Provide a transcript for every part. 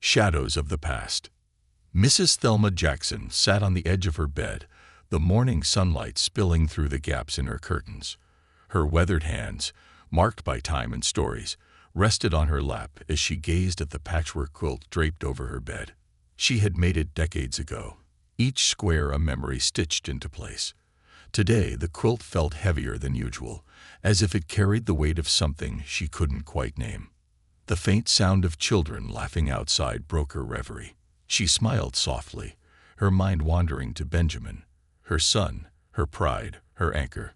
Shadows of the Past. Mrs. Thelma Jackson sat on the edge of her bed, the morning sunlight spilling through the gaps in her curtains. Her weathered hands, marked by time and stories, rested on her lap as she gazed at the patchwork quilt draped over her bed. She had made it decades ago, each square a memory stitched into place. Today, the quilt felt heavier than usual, as if it carried the weight of something she couldn't quite name. The faint sound of children laughing outside broke her reverie. She smiled softly, her mind wandering to Benjamin, her son, her pride, her anchor.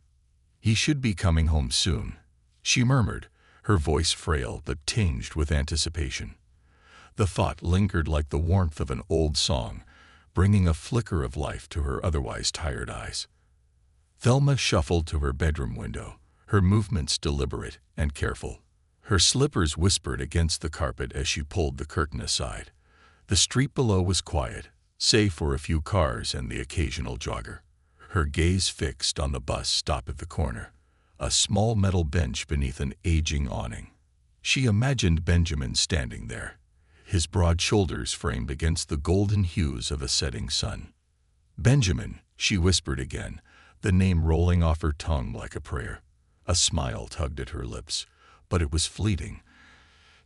"He should be coming home soon," she murmured, her voice frail but tinged with anticipation. The thought lingered like the warmth of an old song, bringing a flicker of life to her otherwise tired eyes. Thelma shuffled to her bedroom window, her movements deliberate and careful. Her slippers whispered against the carpet as she pulled the curtain aside. The street below was quiet, save for a few cars and the occasional jogger. Her gaze fixed on the bus stop at the corner, a small metal bench beneath an aging awning. She imagined Benjamin standing there, his broad shoulders framed against the golden hues of a setting sun. "Benjamin," she whispered again, the name rolling off her tongue like a prayer. A smile tugged at her lips, but it was fleeting,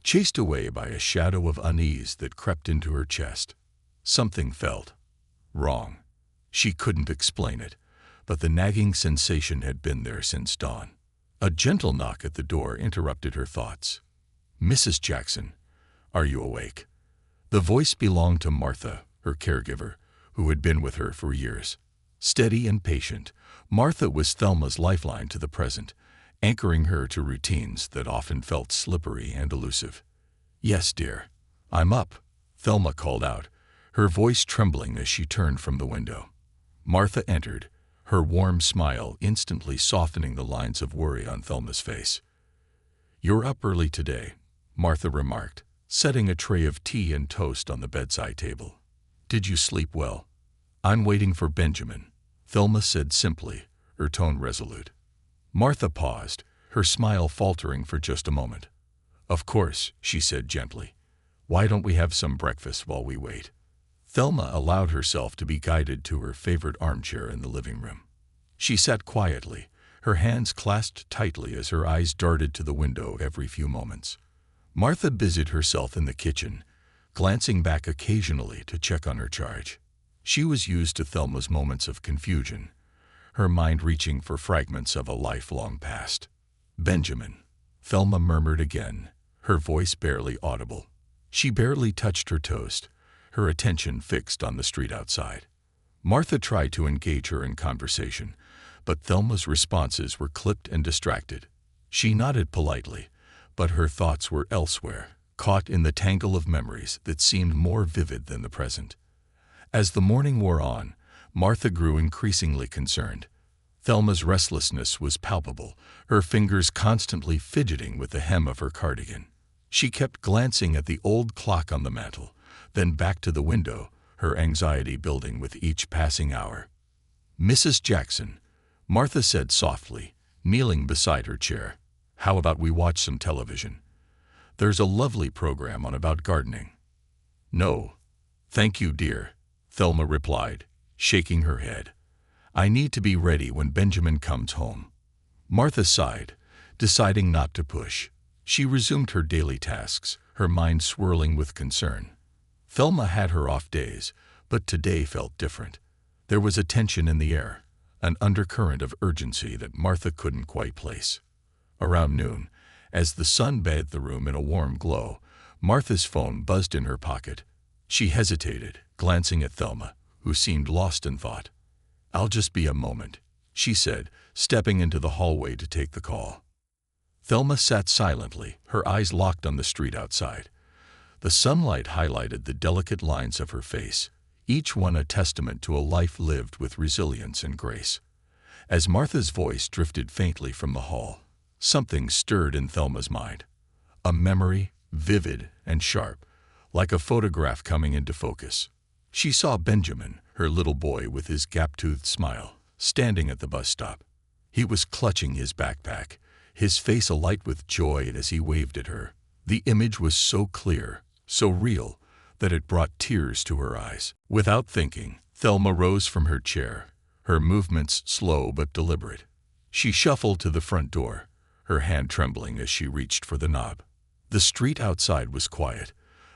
chased away by a shadow of unease that crept into her chest. Something felt wrong. She couldn't explain it, but the nagging sensation had been there since dawn. A gentle knock at the door interrupted her thoughts. "Mrs. Jackson, are you awake?" The voice belonged to Martha, her caregiver, who had been with her for years. Steady and patient, Martha was Thelma's lifeline to the present, anchoring her to routines that often felt slippery and elusive. "Yes, dear. I'm up," Thelma called out, her voice trembling as she turned from the window. Martha entered, her warm smile instantly softening the lines of worry on Thelma's face. "You're up early today," Martha remarked, setting a tray of tea and toast on the bedside table. "Did you sleep well?" "I'm waiting for Benjamin," Thelma said simply, her tone resolute. Martha paused, her smile faltering for just a moment. "Of course," she said gently. "Why don't we have some breakfast while we wait?" Thelma allowed herself to be guided to her favorite armchair in the living room. She sat quietly, her hands clasped tightly as her eyes darted to the window every few moments. Martha busied herself in the kitchen, glancing back occasionally to check on her charge. She was used to Thelma's moments of confusion, her mind reaching for fragments of a life long past. "Benjamin," Thelma murmured again, her voice barely audible. She barely touched her toast, her attention fixed on the street outside. Martha tried to engage her in conversation, but Thelma's responses were clipped and distracted. She nodded politely, but her thoughts were elsewhere, caught in the tangle of memories that seemed more vivid than the present. As the morning wore on, Martha grew increasingly concerned. Thelma's restlessness was palpable, her fingers constantly fidgeting with the hem of her cardigan. She kept glancing at the old clock on the mantel, then back to the window, her anxiety building with each passing hour. "Mrs. Jackson," Martha said softly, kneeling beside her chair, "how about we watch some television? There's a lovely program on about gardening." "No, thank you, dear," Thelma replied, shaking her head. "I need to be ready when Benjamin comes home." Martha sighed, deciding not to push. She resumed her daily tasks, her mind swirling with concern. Thelma had her off days, but today felt different. There was a tension in the air, an undercurrent of urgency that Martha couldn't quite place. Around noon, as the sun bathed the room in a warm glow, Martha's phone buzzed in her pocket. She hesitated, glancing at Thelma, who seemed lost in thought. "I'll just be a moment," she said, stepping into the hallway to take the call. Thelma sat silently, her eyes locked on the street outside. The sunlight highlighted the delicate lines of her face, each one a testament to a life lived with resilience and grace. As Martha's voice drifted faintly from the hall, something stirred in Thelma's mind. A memory, vivid and sharp, like a photograph coming into focus. She saw Benjamin, her little boy with his gap-toothed smile, standing at the bus stop. He was clutching his backpack, his face alight with joy as he waved at her. The image was so clear, so real, that it brought tears to her eyes. Without thinking, Thelma rose from her chair, her movements slow but deliberate. She shuffled to the front door, her hand trembling as she reached for the knob. The street outside was quiet,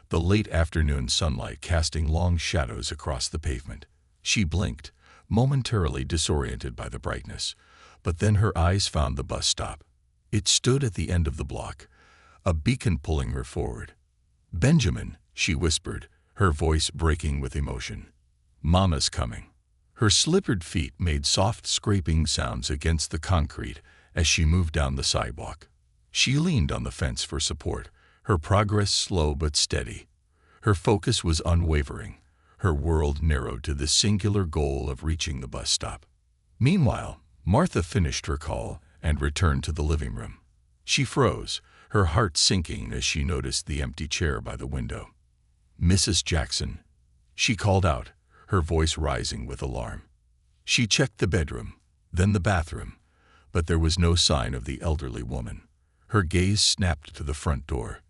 the late afternoon sunlight casting long shadows across the pavement. She blinked, momentarily disoriented by the brightness, but then her eyes found the bus stop. It stood at the end of the block, a beacon pulling her forward. "Benjamin," she whispered, her voice breaking with emotion. "Mama's coming." Her slippered feet made soft scraping sounds against the concrete as she moved down the sidewalk. She leaned on the fence for support, her progress slow but steady. Her focus was unwavering, her world narrowed to the singular goal of reaching the bus stop. Meanwhile, Martha finished her call and returned to the living room. She froze, her heart sinking as she noticed the empty chair by the window. "Mrs. Jackson," she called out, her voice rising with alarm. She checked the bedroom, then the bathroom, but there was no sign of the elderly woman. Her gaze snapped to the front door,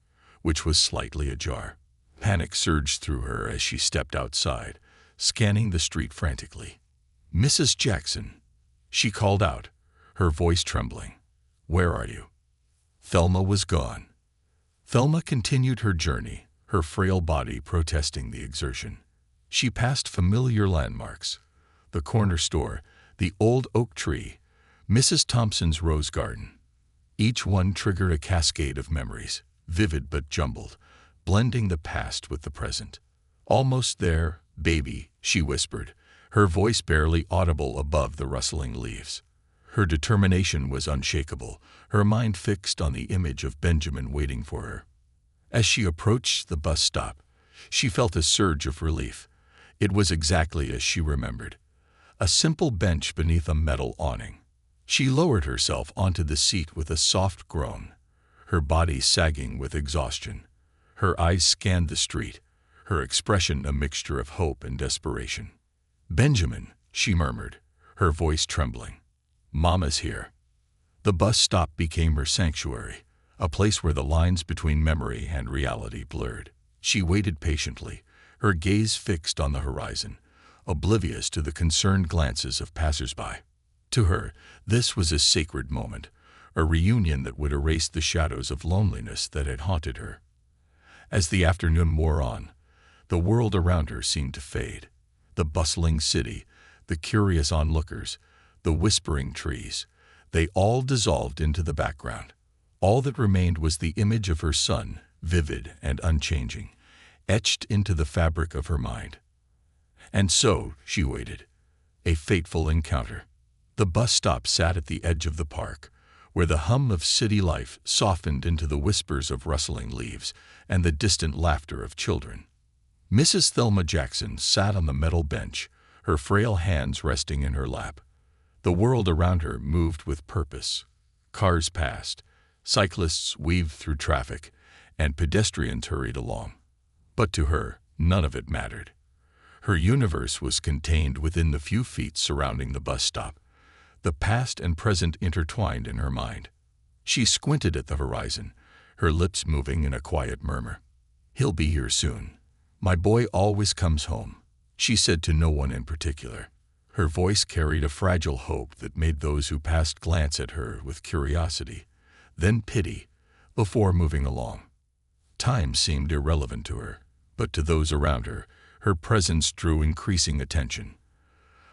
which was slightly ajar. Panic surged through her as she stepped outside, scanning the street frantically. "Mrs. Jackson," she called out, her voice trembling. "Where are you?" Thelma was gone. Thelma continued her journey, her frail body protesting the exertion. She passed familiar landmarks: the corner store, the old oak tree, Mrs. Thompson's rose garden. Each one triggered a cascade of memories, vivid but jumbled, blending the past with the present. "Almost there, baby," she whispered, her voice barely audible above the rustling leaves. Her determination was unshakable, her mind fixed on the image of Benjamin waiting for her. As she approached the bus stop, she felt a surge of relief. It was exactly as she remembered: a simple bench beneath a metal awning. She lowered herself onto the seat with a soft groan, her body sagging with exhaustion. Her eyes scanned the street, her expression a mixture of hope and desperation. "Benjamin," she murmured, her voice trembling. "Mama's here." The bus stop became her sanctuary, a place where the lines between memory and reality blurred. She waited patiently, her gaze fixed on the horizon, oblivious to the concerned glances of passers-by. To her, this was a sacred moment, a reunion that would erase the shadows of loneliness that had haunted her. As the afternoon wore on, the world around her seemed to fade. The bustling city, the curious onlookers, the whispering trees, they all dissolved into the background. All that remained was the image of her son, vivid and unchanging, etched into the fabric of her mind. And so she waited, a fateful encounter. The bus stop sat at the edge of the park, where the hum of city life softened into the whispers of rustling leaves and the distant laughter of children. Mrs. Thelma Jackson sat on the metal bench, her frail hands resting in her lap. The world around her moved with purpose. Cars passed, cyclists weaved through traffic, and pedestrians hurried along. But to her, none of it mattered. Her universe was contained within the few feet surrounding the bus stop, the past and present intertwined in her mind. She squinted at the horizon, her lips moving in a quiet murmur. "He'll be here soon. My boy always comes home," she said to no one in particular. Her voice carried a fragile hope that made those who passed glance at her with curiosity, then pity, before moving along. Time seemed irrelevant to her, but to those around her, her presence drew increasing attention.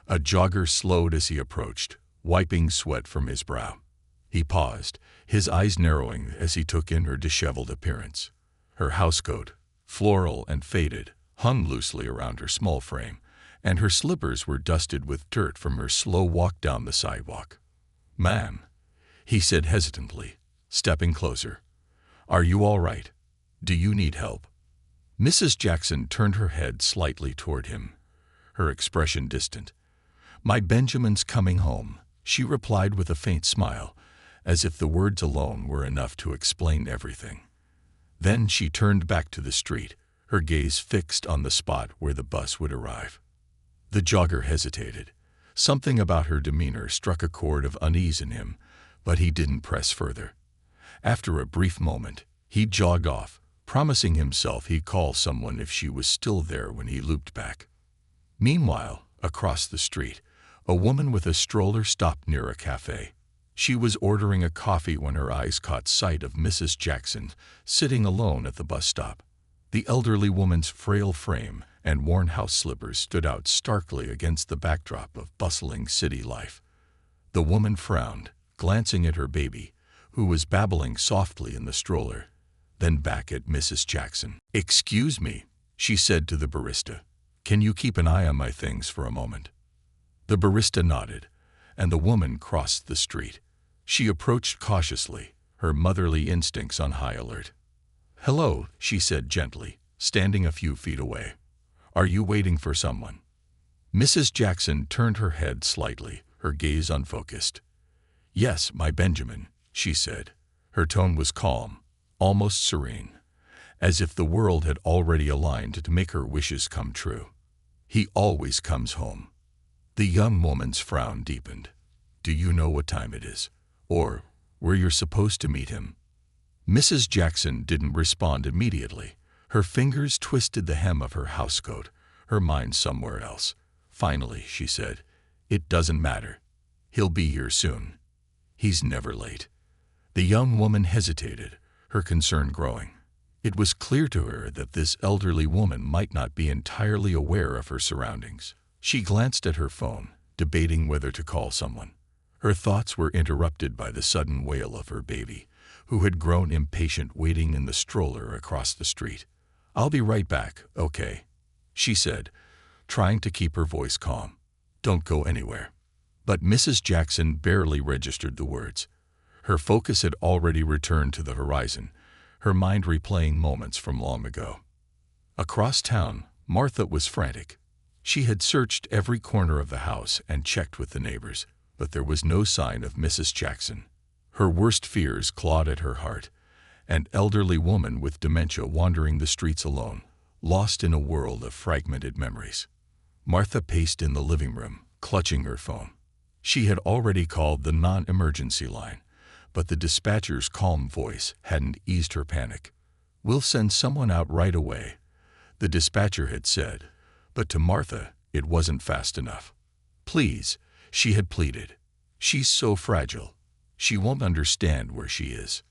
A jogger slowed as he approached, wiping sweat from his brow. He paused, his eyes narrowing as he took in her disheveled appearance. Her housecoat, floral and faded, hung loosely around her small frame, and her slippers were dusted with dirt from her slow walk down the sidewalk. "Ma'am," he said hesitantly, stepping closer. "Are you all right? Do you need help?" Mrs. Jackson turned her head slightly toward him, her expression distant. "My Benjamin's coming home," she replied with a faint smile, as if the words alone were enough to explain everything. Then she turned back to the street, her gaze fixed on the spot where the bus would arrive. The jogger hesitated. Something about her demeanor struck a chord of unease in him, but he didn't press further. After a brief moment, he jogged off, promising himself he'd call someone if she was still there when he looped back. Meanwhile, across the street, a woman with a stroller stopped near a cafe. She was ordering a coffee when her eyes caught sight of Mrs. Jackson sitting alone at the bus stop. The elderly woman's frail frame and worn house slippers stood out starkly against the backdrop of bustling city life. The woman frowned, glancing at her baby, who was babbling softly in the stroller, then back at Mrs. Jackson. "Excuse me," she said to the barista. "Can you keep an eye on my things for a moment?" The barista nodded, and the woman crossed the street. She approached cautiously, her motherly instincts on high alert. "Hello," she said gently, standing a few feet away. "Are you waiting for someone?" Mrs. Jackson turned her head slightly, her gaze unfocused. "Yes, my Benjamin," she said. Her tone was calm, almost serene, as if the world had already aligned to make her wishes come true. "He always comes home." The young woman's frown deepened. "Do you know what time it is? Or where you're supposed to meet him?" Mrs. Jackson didn't respond immediately. Her fingers twisted the hem of her housecoat, her mind somewhere else. Finally, she said, "It doesn't matter. He'll be here soon. He's never late." The young woman hesitated, her concern growing. It was clear to her that this elderly woman might not be entirely aware of her surroundings. She glanced at her phone, debating whether to call someone. Her thoughts were interrupted by the sudden wail of her baby, who had grown impatient waiting in the stroller across the street. "I'll be right back, okay?" she said, trying to keep her voice calm. "Don't go anywhere." But Mrs. Jackson barely registered the words. Her focus had already returned to the horizon, her mind replaying moments from long ago. Across town, Martha was frantic. She had searched every corner of the house and checked with the neighbors, but there was no sign of Mrs. Jackson. Her worst fears clawed at her heart, an elderly woman with dementia wandering the streets alone, lost in a world of fragmented memories. Martha paced in the living room, clutching her phone. She had already called the non-emergency line, but the dispatcher's calm voice hadn't eased her panic. "We'll send someone out right away," the dispatcher had said, but to Martha it wasn't fast enough. "Please," she had pleaded. "She's so fragile. She won't understand where she is."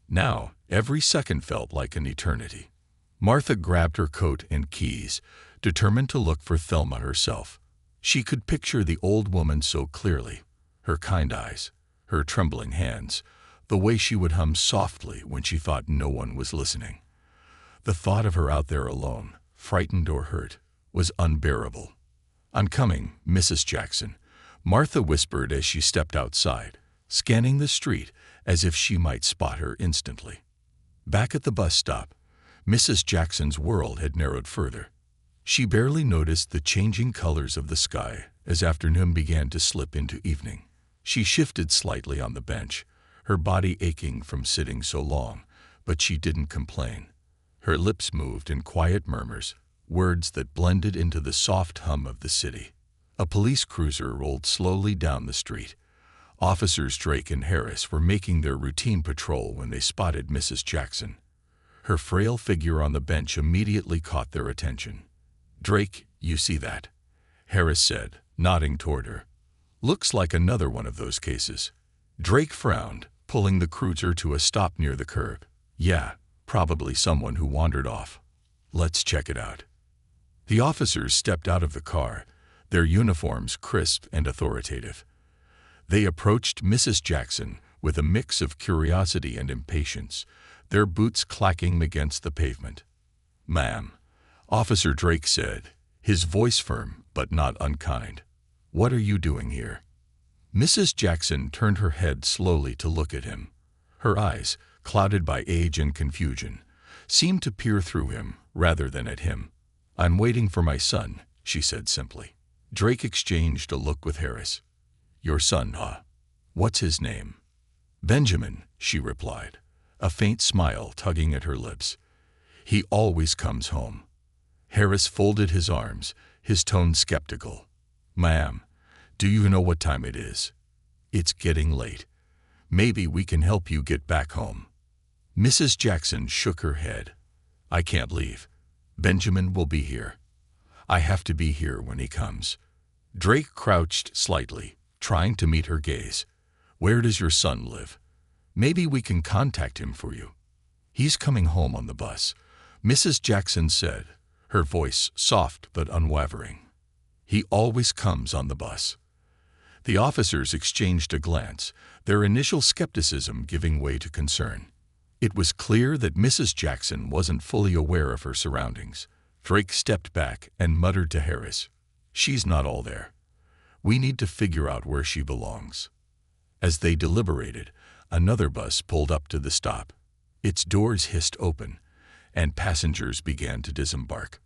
Now, every second felt like an eternity. Martha grabbed her coat and keys, determined to look for Thelma herself. She could picture the old woman so clearly, her kind eyes, her trembling hands, the way she would hum softly when she thought no one was listening. The thought of her out there alone, frightened or hurt, was unbearable. "I'm coming, Mrs. Jackson," Martha whispered as she stepped outside, scanning the street as if she might spot her instantly. Back at the bus stop, Mrs. Jackson's world had narrowed further. She barely noticed the changing colors of the sky as afternoon began to slip into evening. She shifted slightly on the bench, her body aching from sitting so long, but she didn't complain. Her lips moved in quiet murmurs, words that blended into the soft hum of the city. A police cruiser rolled slowly down the street. Officers Drake and Harris were making their routine patrol when they spotted Mrs. Jackson. Her frail figure on the bench immediately caught their attention. "Drake, you see that?" Harris said, nodding toward her. "Looks like another one of those cases." Drake frowned, pulling the cruiser to a stop near the curb. "Yeah, probably someone who wandered off. Let's check it out." The officers stepped out of the car, their uniforms crisp and authoritative. They approached Mrs. Jackson with a mix of curiosity and impatience, their boots clacking against the pavement. "Ma'am," Officer Drake said, his voice firm but not unkind, "what are you doing here?" Mrs. Jackson turned her head slowly to look at him. Her eyes, clouded by age and confusion, seemed to peer through him rather than at him. "I'm waiting for my son," she said simply. Drake exchanged a look with Harris. "Your son, huh? What's his name?" "Benjamin," she replied, a faint smile tugging at her lips. "He always comes home." Harris folded his arms, his tone skeptical. "Ma'am, do you know what time it is? It's getting late. Maybe we can help you get back home." Mrs. Jackson shook her head, I can't leave. Benjamin will be here. I have to be here when he comes. Drake crouched slightly, trying to meet her gaze. Where does your son live? Maybe we can contact him for you. He's coming home on the bus, Mrs. Jackson said, her voice soft but unwavering. He always comes on the bus. The officers exchanged a glance, their initial skepticism giving way to concern. It was clear that Mrs. Jackson wasn't fully aware of her surroundings. Drake stepped back and muttered to Harris, "She's not all there. We need to figure out where she belongs." As they deliberated, another bus pulled up to the stop. Its doors hissed open, and passengers began to disembark.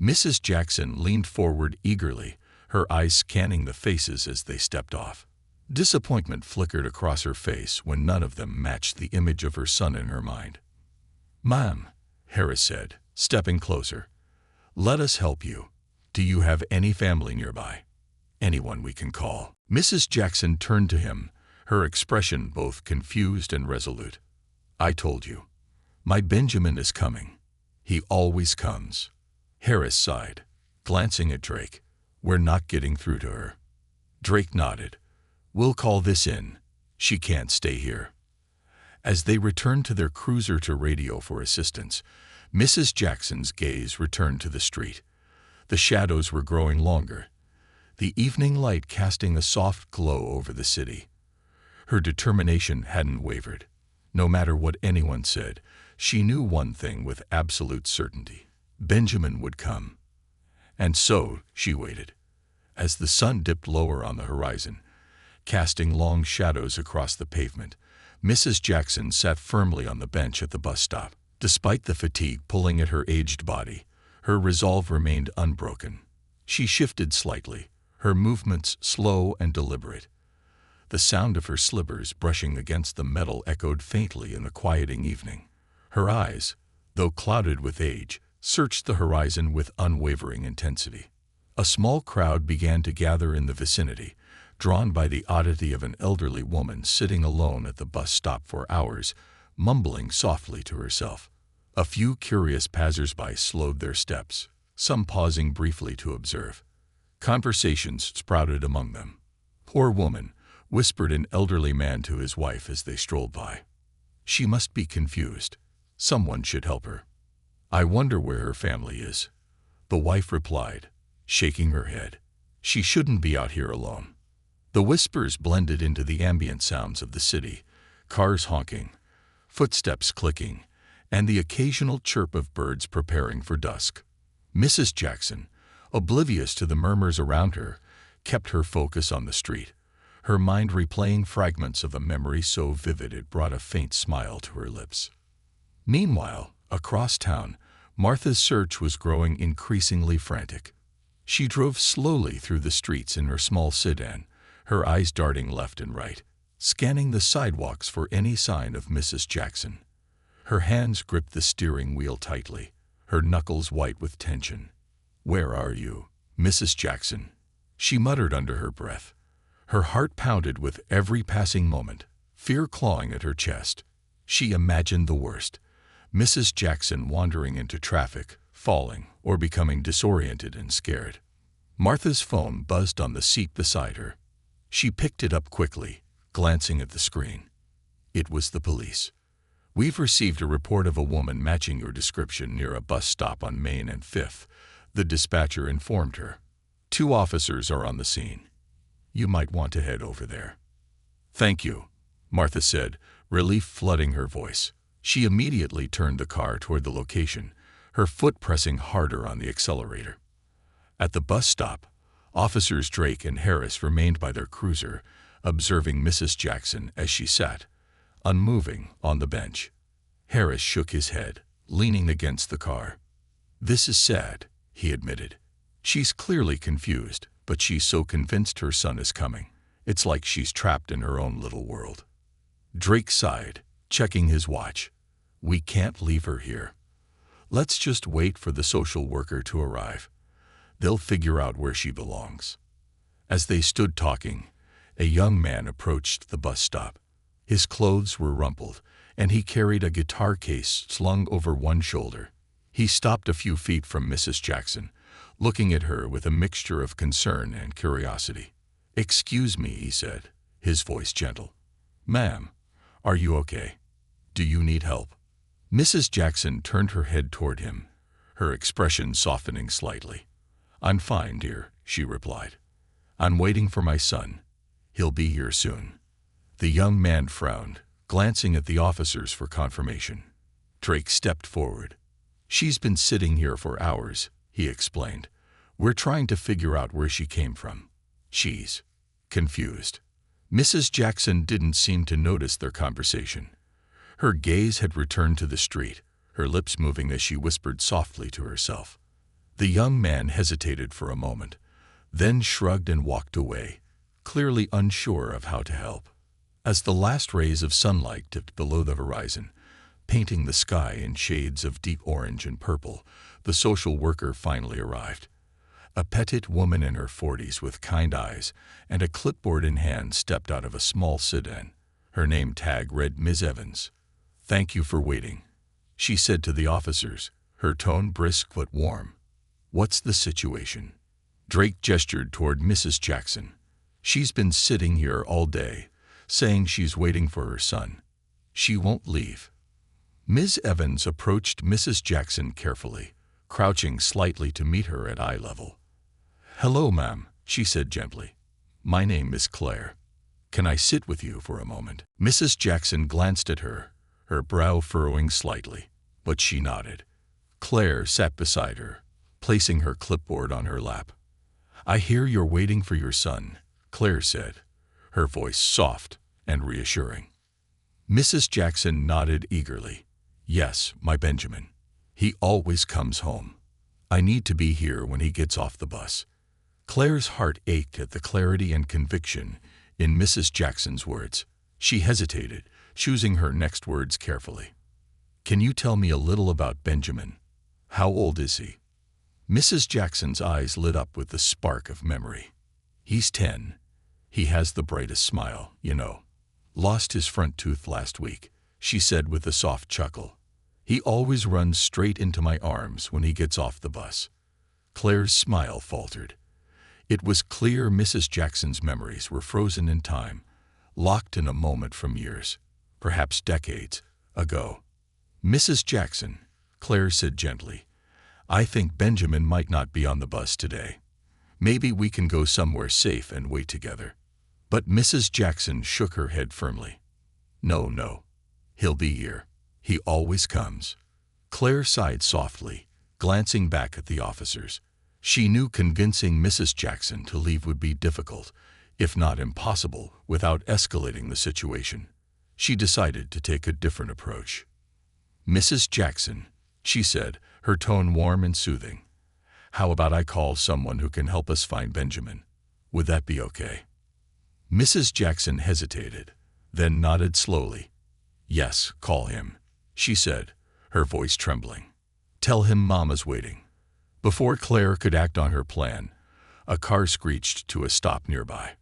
Mrs. Jackson leaned forward eagerly, her eyes scanning the faces as they stepped off. Disappointment flickered across her face when none of them matched the image of her son in her mind. "Ma'am," Harris said, stepping closer, "let us help you. Do you have any family nearby? Anyone we can call?" Mrs. Jackson turned to him, her expression both confused and resolute. "I told you. My Benjamin is coming. He always comes." Harris sighed, glancing at Drake. "We're not getting through to her." Drake nodded. "We'll call this in. She can't stay here." As they returned to their cruiser to radio for assistance, Mrs. Jackson's gaze returned to the street. The shadows were growing longer, the evening light casting a soft glow over the city. Her determination hadn't wavered. No matter what anyone said, she knew one thing with absolute certainty: Benjamin would come. And so she waited. As the sun dipped lower on the horizon, casting long shadows across the pavement, Mrs. Jackson sat firmly on the bench at the bus stop. Despite the fatigue pulling at her aged body, her resolve remained unbroken. She shifted slightly, her movements slow and deliberate. The sound of her slippers brushing against the metal echoed faintly in the quieting evening. Her eyes, though clouded with age, searched the horizon with unwavering intensity. A small crowd began to gather in the vicinity, drawn by the oddity of an elderly woman sitting alone at the bus stop for hours, mumbling softly to herself. A few curious passers-by slowed their steps, some pausing briefly to observe. Conversations sprouted among them. "Poor woman," whispered an elderly man to his wife as they strolled by. "She must be confused. Someone should help her." "I wonder where her family is," the wife replied, shaking her head. "She shouldn't be out here alone." The whispers blended into the ambient sounds of the city, cars honking, footsteps clicking, and the occasional chirp of birds preparing for dusk. Mrs. Jackson, oblivious to the murmurs around her, kept her focus on the street, her mind replaying fragments of a memory so vivid it brought a faint smile to her lips. Meanwhile, across town, Martha's search was growing increasingly frantic. She drove slowly through the streets in her small sedan, her eyes darting left and right, scanning the sidewalks for any sign of Mrs. Jackson. Her hands gripped the steering wheel tightly, her knuckles white with tension. "Where are you, Mrs. Jackson?" she muttered under her breath. Her heart pounded with every passing moment, fear clawing at her chest. She imagined the worst: Mrs. Jackson wandering into traffic, falling, or becoming disoriented and scared. Martha's phone buzzed on the seat beside her. She picked it up quickly, glancing at the screen. It was the police. "We've received a report of a woman matching your description near a bus stop on Main and 5th, the dispatcher informed her. "2 officers are on the scene. You might want to head over there." "Thank you," Martha said, relief flooding her voice. She immediately turned the car toward the location, her foot pressing harder on the accelerator. At the bus stop, Officers Drake and Harris remained by their cruiser, observing Mrs. Jackson as she sat, unmoving, on the bench. Harris shook his head, leaning against the car. "This is sad," he admitted. "She's clearly confused, but she's so convinced her son is coming. It's like she's trapped in her own little world." Drake sighed, checking his watch. "We can't leave her here. Let's just wait for the social worker to arrive. They'll figure out where she belongs." As they stood talking, a young man approached the bus stop. His clothes were rumpled, and he carried a guitar case slung over one shoulder. He stopped a few feet from Mrs. Jackson, looking at her with a mixture of concern and curiosity. "Excuse me," he said, his voice gentle. "Ma'am, are you okay? Do you need help?" Mrs. Jackson turned her head toward him, her expression softening slightly. "I'm fine, dear," she replied. "I'm waiting for my son. He'll be here soon." The young man frowned, glancing at the officers for confirmation. Drake stepped forward. "She's been sitting here for hours," he explained. "We're trying to figure out where she came from. She's confused." Mrs. Jackson didn't seem to notice their conversation. Her gaze had returned to the street, her lips moving as she whispered softly to herself. The young man hesitated for a moment, then shrugged and walked away, clearly unsure of how to help. As the last rays of sunlight dipped below the horizon, painting the sky in shades of deep orange and purple, the social worker finally arrived. A petite woman in her 40s with kind eyes and a clipboard in hand stepped out of a small sedan. Her name tag read Ms. Evans. "Thank you for waiting," she said to the officers, her tone brisk but warm. "What's the situation?" Drake gestured toward Mrs. Jackson. "She's been sitting here all day, saying she's waiting for her son. She won't leave." Ms. Evans approached Mrs. Jackson carefully, crouching slightly to meet her at eye level. "Hello, ma'am," she said gently. "My name is Claire. Can I sit with you for a moment?" Mrs. Jackson glanced at her, her brow furrowing slightly, but she nodded. Claire sat beside her, placing her clipboard on her lap. "I hear you're waiting for your son," Claire said, her voice soft and reassuring. Mrs. Jackson nodded eagerly. "Yes, my Benjamin. He always comes home. I need to be here when he gets off the bus." Claire's heart ached at the clarity and conviction in Mrs. Jackson's words. She hesitated, choosing her next words carefully. "Can you tell me a little about Benjamin? How old is he?" Mrs. Jackson's eyes lit up with the spark of memory. "He's 10. He has the brightest smile, you know. Lost his front tooth last week," she said with a soft chuckle. "He always runs straight into my arms when he gets off the bus." Claire's smile faltered. It was clear Mrs. Jackson's memories were frozen in time, locked in a moment from years, perhaps decades, ago. "Mrs. Jackson," Claire said gently, "I think Benjamin might not be on the bus today. Maybe we can go somewhere safe and wait together." But Mrs. Jackson shook her head firmly. No. He'll be here. He always comes." Claire sighed softly, glancing back at the officers. She knew convincing Mrs. Jackson to leave would be difficult, if not impossible, without escalating the situation. She decided to take a different approach. "Mrs. Jackson," she said, her tone warm and soothing, "how about I call someone who can help us find Benjamin? Would that be okay?" Mrs. Jackson hesitated, then nodded slowly. "Yes, call him," she said, her voice trembling. "Tell him Mama's waiting." Before Claire could act on her plan, a car screeched to a stop nearby.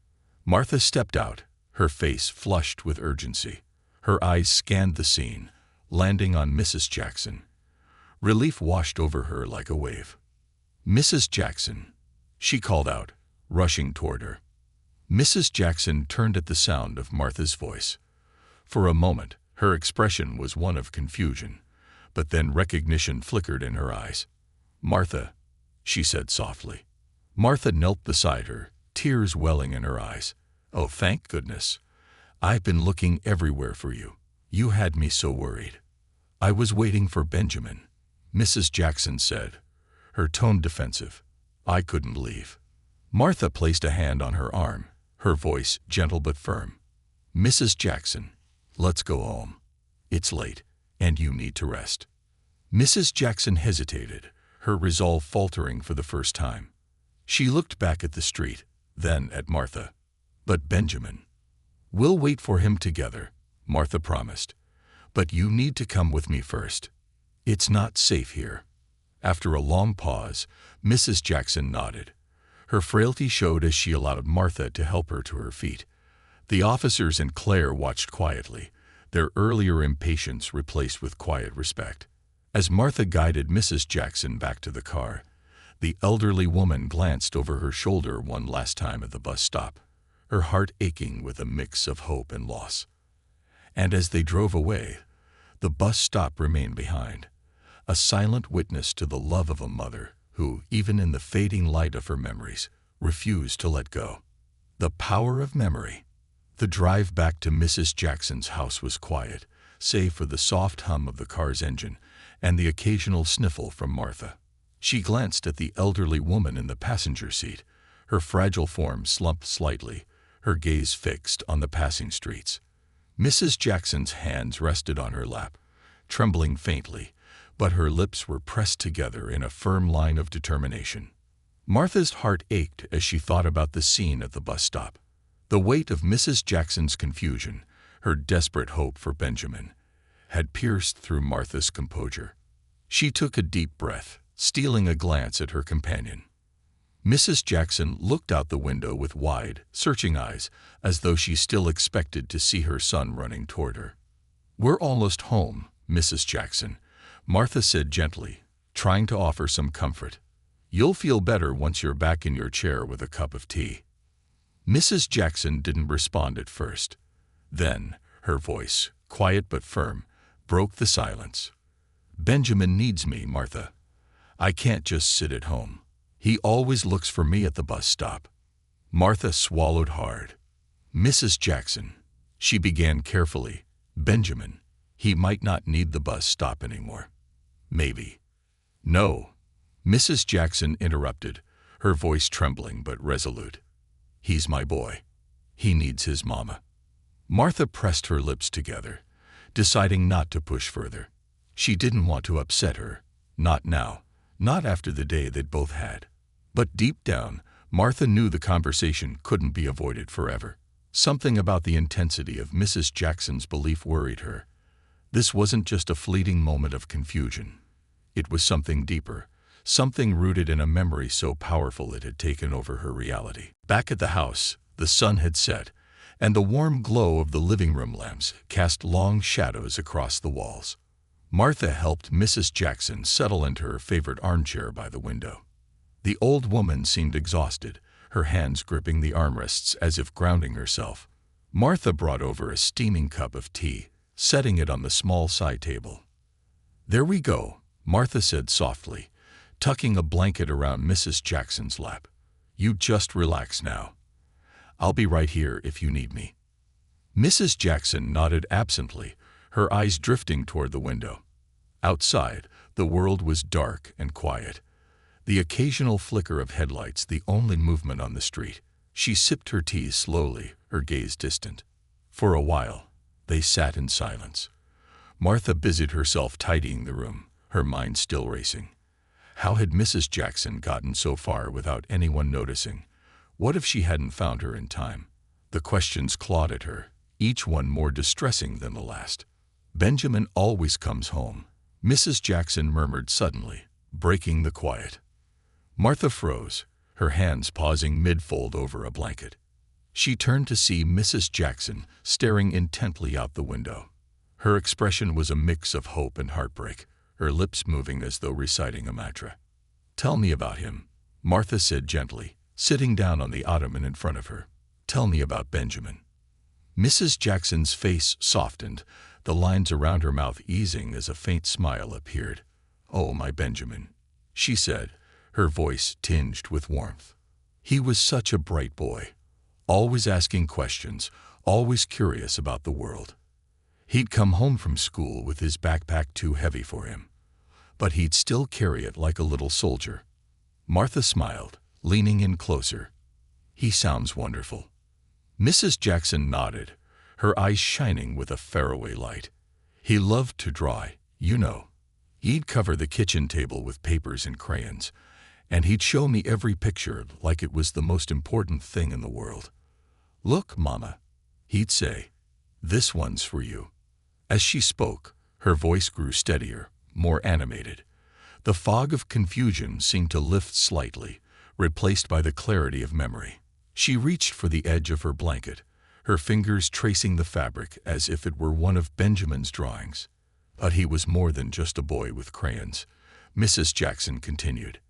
Martha stepped out, her face flushed with urgency. Her eyes scanned the scene, landing on Mrs. Jackson. Relief washed over her like a wave. "Mrs. Jackson," she called out, rushing toward her. Mrs. Jackson turned at the sound of Martha's voice. For a moment, her expression was one of confusion, but then recognition flickered in her eyes. "Martha," she said softly. Martha knelt beside her, tears welling in her eyes. "Oh, thank goodness. I've been looking everywhere for you. You had me so worried." "I was waiting for Benjamin," Mrs. Jackson said, her tone defensive. "I couldn't leave." Martha placed a hand on her arm, her voice gentle but firm. "Mrs. Jackson, let's go home. It's late, and you need to rest." Mrs. Jackson hesitated, her resolve faltering for the first time. She looked back at the street, then at Martha. "But Benjamin." "We'll wait for him together," Martha promised. "But you need to come with me first. It's not safe here." After a long pause, Mrs. Jackson nodded. Her frailty showed as she allowed Martha to help her to her feet. The officers and Claire watched quietly, their earlier impatience replaced with quiet respect. As Martha guided Mrs. Jackson back to the car, the elderly woman glanced over her shoulder one last time at the bus stop, her heart aching with a mix of hope and loss. And as they drove away, the bus stop remained behind, a silent witness to the love of a mother who, even in the fading light of her memories, refused to let go. The power of memory. The drive back to Mrs. Jackson's house was quiet, save for the soft hum of the car's engine and the occasional sniffle from Martha. She glanced at the elderly woman in the passenger seat, her fragile form slumped slightly, her gaze fixed on the passing streets. Mrs. Jackson's hands rested on her lap, trembling faintly, but her lips were pressed together in a firm line of determination. Martha's heart ached as she thought about the scene at the bus stop. The weight of Mrs. Jackson's confusion, her desperate hope for Benjamin, had pierced through Martha's composure. She took a deep breath, stealing a glance at her companion. Mrs. Jackson looked out the window with wide, searching eyes, as though she still expected to see her son running toward her. "We're almost home, Mrs. Jackson," Martha said gently, trying to offer some comfort. "You'll feel better once you're back in your chair with a cup of tea." Mrs. Jackson didn't respond at first. Then, her voice, quiet but firm, broke the silence. "Benjamin needs me, Martha. I can't just sit at home. He always looks for me at the bus stop." Martha swallowed hard. "Mrs. Jackson," she began carefully, "Benjamin, he might not need the bus stop anymore. Maybe." "No," Mrs. Jackson interrupted, her voice trembling but resolute. "He's my boy. He needs his mama." Martha pressed her lips together, deciding not to push further. She didn't want to upset her, not now, not after the day they'd both had. But deep down, Martha knew the conversation couldn't be avoided forever. Something about the intensity of Mrs. Jackson's belief worried her. This wasn't just a fleeting moment of confusion. It was something deeper, something rooted in a memory so powerful it had taken over her reality. Back at the house, the sun had set, and the warm glow of the living room lamps cast long shadows across the walls. Martha helped Mrs. Jackson settle into her favorite armchair by the window. The old woman seemed exhausted, her hands gripping the armrests as if grounding herself. Martha brought over a steaming cup of tea, setting it on the small side table. "There we go," Martha said softly, tucking a blanket around Mrs. Jackson's lap. "You just relax now. I'll be right here if you need me." Mrs. Jackson nodded absently, her eyes drifting toward the window. Outside, the world was dark and quiet, the occasional flicker of headlights the only movement on the street. She sipped her tea slowly, her gaze distant. For a while, they sat in silence. Martha busied herself tidying the room, her mind still racing. How had Mrs. Jackson gotten so far without anyone noticing? What if she hadn't found her in time? The questions clawed at her, each one more distressing than the last. "Benjamin always comes home," Mrs. Jackson murmured suddenly, breaking the quiet. Martha froze, her hands pausing mid-fold over a blanket. She turned to see Mrs. Jackson staring intently out the window. Her expression was a mix of hope and heartbreak, her lips moving as though reciting a mantra. "Tell me about him," Martha said gently, sitting down on the ottoman in front of her. "Tell me about Benjamin." Mrs. Jackson's face softened, the lines around her mouth easing as a faint smile appeared. "Oh, my Benjamin," she said, her voice tinged with warmth. "He was such a bright boy, always asking questions, always curious about the world. He'd come home from school with his backpack too heavy for him, but he'd still carry it like a little soldier." Martha smiled, leaning in closer. "He sounds wonderful." Mrs. Jackson nodded, her eyes shining with a faraway light. "He loved to draw, you know. He'd cover the kitchen table with papers and crayons, and he'd show me every picture like it was the most important thing in the world. 'Look, Mama,' he'd say, 'this one's for you.'" As she spoke, her voice grew steadier, more animated. The fog of confusion seemed to lift slightly, replaced by the clarity of memory. She reached for the edge of her blanket, her fingers tracing the fabric as if it were one of Benjamin's drawings. But he was more than just a boy with crayons, Mrs. Jackson continued.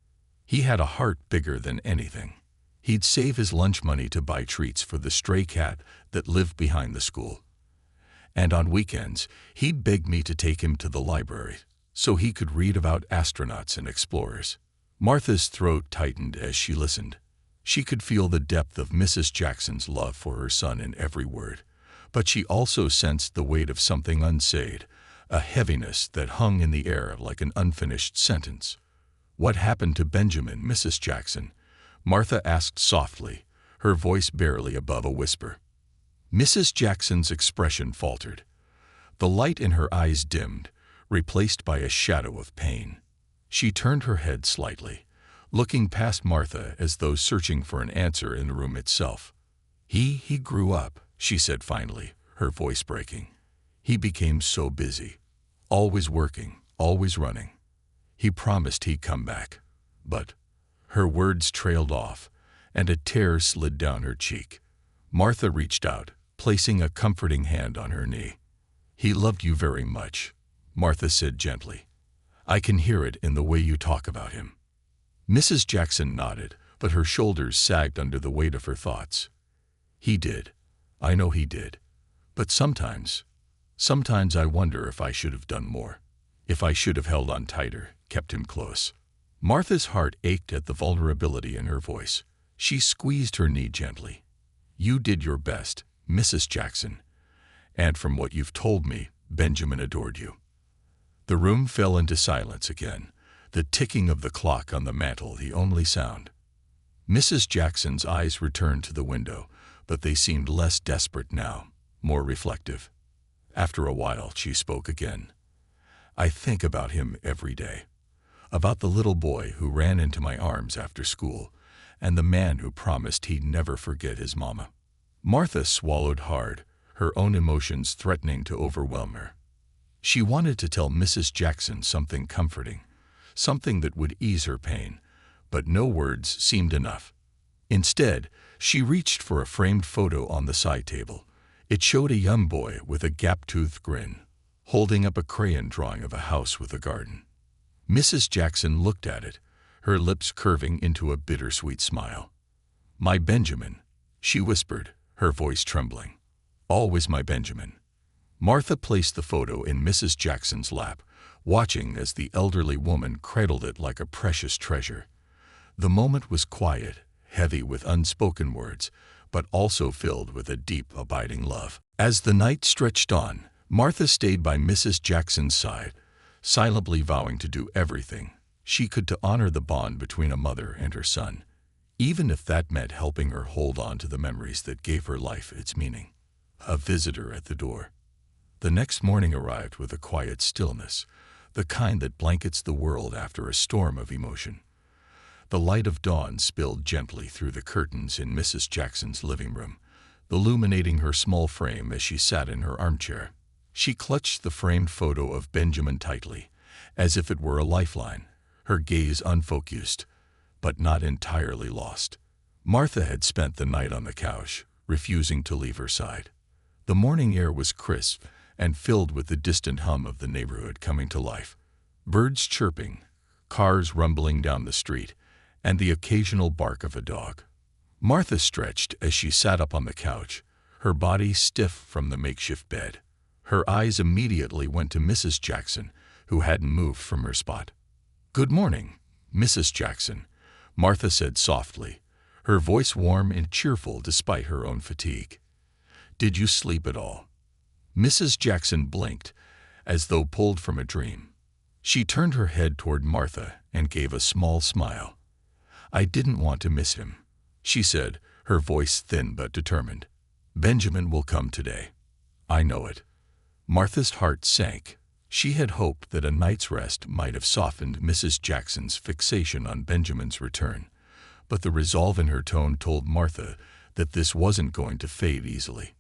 He had a heart bigger than anything. He'd save his lunch money to buy treats for the stray cat that lived behind the school. And on weekends, he'd beg me to take him to the library so he could read about astronauts and explorers. Martha's throat tightened as she listened. She could feel the depth of Mrs. Jackson's love for her son in every word, but she also sensed the weight of something unsaid, a heaviness that hung in the air like an unfinished sentence. "What happened to Benjamin, Mrs. Jackson?" Martha asked softly, her voice barely above a whisper. Mrs. Jackson's expression faltered. The light in her eyes dimmed, replaced by a shadow of pain. She turned her head slightly, looking past Martha as though searching for an answer in the room itself. He grew up," she said finally, her voice breaking. "He became so busy, always working, always running. He promised he'd come back, but—" Her words trailed off, and a tear slid down her cheek. Martha reached out, placing a comforting hand on her knee. "He loved you very much," Martha said gently. "I can hear it in the way you talk about him." Mrs. Jackson nodded, but her shoulders sagged under the weight of her thoughts. "He did. I know he did. But sometimes I wonder if I should have done more. If I should have held on tighter, kept him close." Martha's heart ached at the vulnerability in her voice. She squeezed her knee gently. "You did your best, Mrs. Jackson. And from what you've told me, Benjamin adored you." The room fell into silence again, the ticking of the clock on the mantel the only sound. Mrs. Jackson's eyes returned to the window, but they seemed less desperate now, more reflective. After a while, she spoke again. "I think about him every day. About the little boy who ran into my arms after school, and the man who promised he'd never forget his mama." Martha swallowed hard, her own emotions threatening to overwhelm her. She wanted to tell Mrs. Jackson something comforting, something that would ease her pain, but no words seemed enough. Instead, she reached for a framed photo on the side table. It showed a young boy with a gap-toothed grin, holding up a crayon drawing of a house with a garden. Mrs. Jackson looked at it, her lips curving into a bittersweet smile. "My Benjamin," she whispered, her voice trembling. "Always my Benjamin." Martha placed the photo in Mrs. Jackson's lap, watching as the elderly woman cradled it like a precious treasure. The moment was quiet, heavy with unspoken words, but also filled with a deep, abiding love. As the night stretched on, Martha stayed by Mrs. Jackson's side, silently vowing to do everything she could to honor the bond between a mother and her son, even if that meant helping her hold on to the memories that gave her life its meaning. A visitor at the door. The next morning arrived with a quiet stillness, the kind that blankets the world after a storm of emotion. The light of dawn spilled gently through the curtains in Mrs. Jackson's living room, illuminating her small frame as she sat in her armchair. She clutched the framed photo of Benjamin tightly, as if it were a lifeline, her gaze unfocused, but not entirely lost. Martha had spent the night on the couch, refusing to leave her side. The morning air was crisp and filled with the distant hum of the neighborhood coming to life. Birds chirping, cars rumbling down the street, and the occasional bark of a dog. Martha stretched as she sat up on the couch, her body stiff from the makeshift bed. Her eyes immediately went to Mrs. Jackson, who hadn't moved from her spot. "Good morning, Mrs. Jackson," Martha said softly, her voice warm and cheerful despite her own fatigue. "Did you sleep at all?" Mrs. Jackson blinked, as though pulled from a dream. She turned her head toward Martha and gave a small smile. "I didn't want to miss him," she said, her voice thin but determined. "Benjamin will come today. I know it." Martha's heart sank. She had hoped that a night's rest might have softened Mrs. Jackson's fixation on Benjamin's return, but the resolve in her tone told Martha that this wasn't going to fade easily.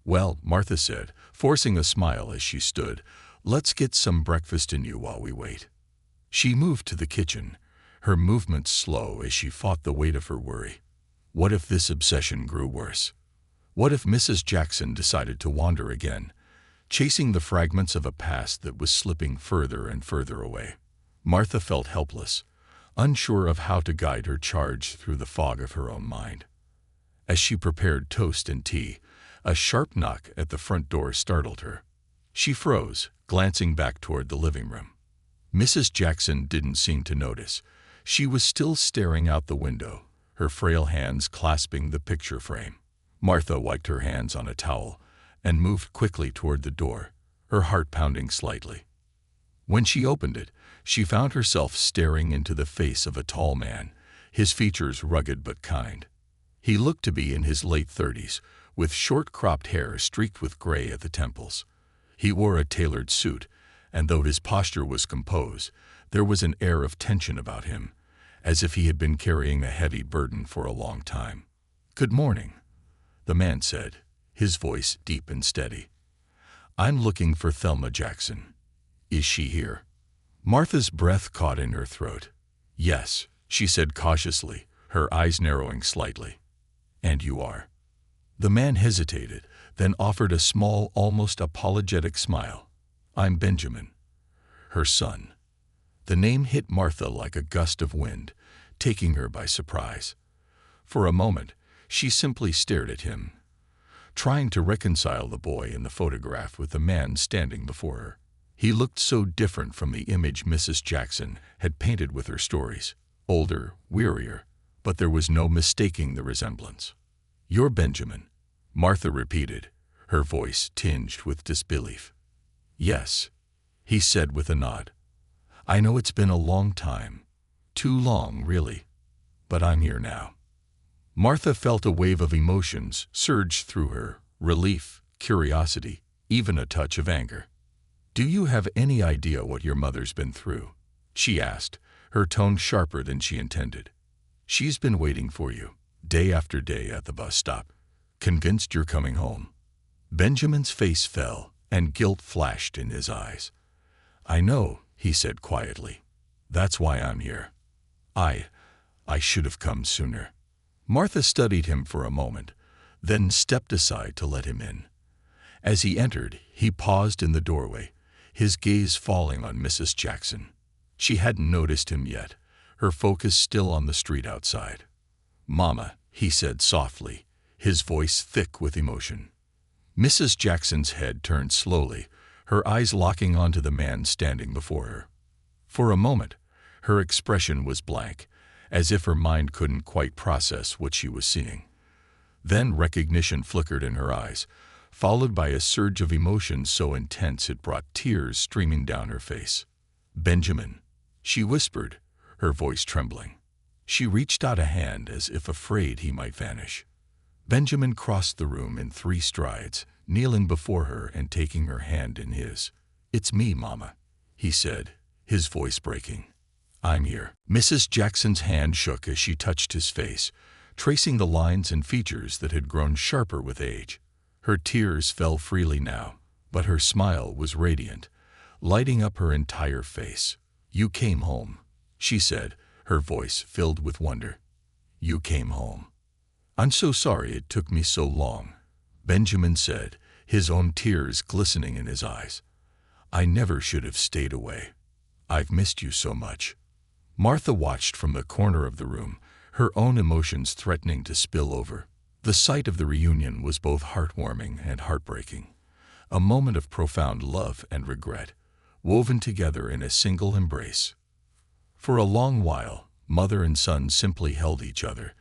"Well," Martha said, forcing a smile as she stood, "let's get some breakfast in you while we wait." She moved to the kitchen, her movements slow as she fought the weight of her worry. What if this obsession grew worse? What if Mrs. Jackson decided to wander again, chasing the fragments of a past that was slipping further and further away. Martha felt helpless, unsure of how to guide her charge through the fog of her own mind. As she prepared toast and tea, a sharp knock at the front door startled her. She froze, glancing back toward the living room. Mrs. Jackson didn't seem to notice. She was still staring out the window, her frail hands clasping the picture frame. Martha wiped her hands on a towel and moved quickly toward the door, her heart pounding slightly. When she opened it, she found herself staring into the face of a tall man, his features rugged but kind. He looked to be in his late 30s, with short cropped hair streaked with gray at the temples. He wore a tailored suit, and though his posture was composed, there was an air of tension about him, as if he had been carrying a heavy burden for a long time. "Good morning," the man said, his voice deep and steady. "I'm looking for Thelma Jackson. Is she here?" Martha's breath caught in her throat. "Yes," she said cautiously, her eyes narrowing slightly. "And you are?" The man hesitated, then offered a small, almost apologetic smile. "I'm Benjamin, her son." The name hit Martha like a gust of wind, taking her by surprise. For a moment, she simply stared at him, trying to reconcile the boy in the photograph with the man standing before her. He looked so different from the image Mrs. Jackson had painted with her stories, older, wearier, but there was no mistaking the resemblance. "You're Benjamin," Martha repeated, her voice tinged with disbelief. "Yes," he said with a nod. "I know it's been a long time. Too long, really. But I'm here now." Martha felt a wave of emotions surge through her, relief, curiosity, even a touch of anger. "Do you have any idea what your mother's been through?" she asked, her tone sharper than she intended. "She's been waiting for you, day after day at the bus stop, convinced you're coming home." Benjamin's face fell, and guilt flashed in his eyes. "I know," he said quietly. "That's why I'm here. I should have come sooner." Martha studied him for a moment, then stepped aside to let him in. As he entered, he paused in the doorway, his gaze falling on Mrs. Jackson. She hadn't noticed him yet, her focus still on the street outside. "Mama," he said softly, his voice thick with emotion. Mrs. Jackson's head turned slowly, her eyes locking onto the man standing before her. For a moment, her expression was blank, as if her mind couldn't quite process what she was seeing. Then recognition flickered in her eyes, followed by a surge of emotion so intense it brought tears streaming down her face. "Benjamin," she whispered, her voice trembling. She reached out a hand as if afraid he might vanish. Benjamin crossed the room in 3 strides, kneeling before her and taking her hand in his. "It's me, Mama," he said, his voice breaking. "I'm here." Mrs. Jackson's hand shook as she touched his face, tracing the lines and features that had grown sharper with age. Her tears fell freely now, but her smile was radiant, lighting up her entire face. "You came home," she said, her voice filled with wonder. "You came home." "I'm so sorry it took me so long," Benjamin said, his own tears glistening in his eyes. "I never should have stayed away. I've missed you so much." Martha watched from the corner of the room, her own emotions threatening to spill over. The sight of the reunion was both heartwarming and heartbreaking, a moment of profound love and regret, woven together in a single embrace. For a long while, mother and son simply held each other,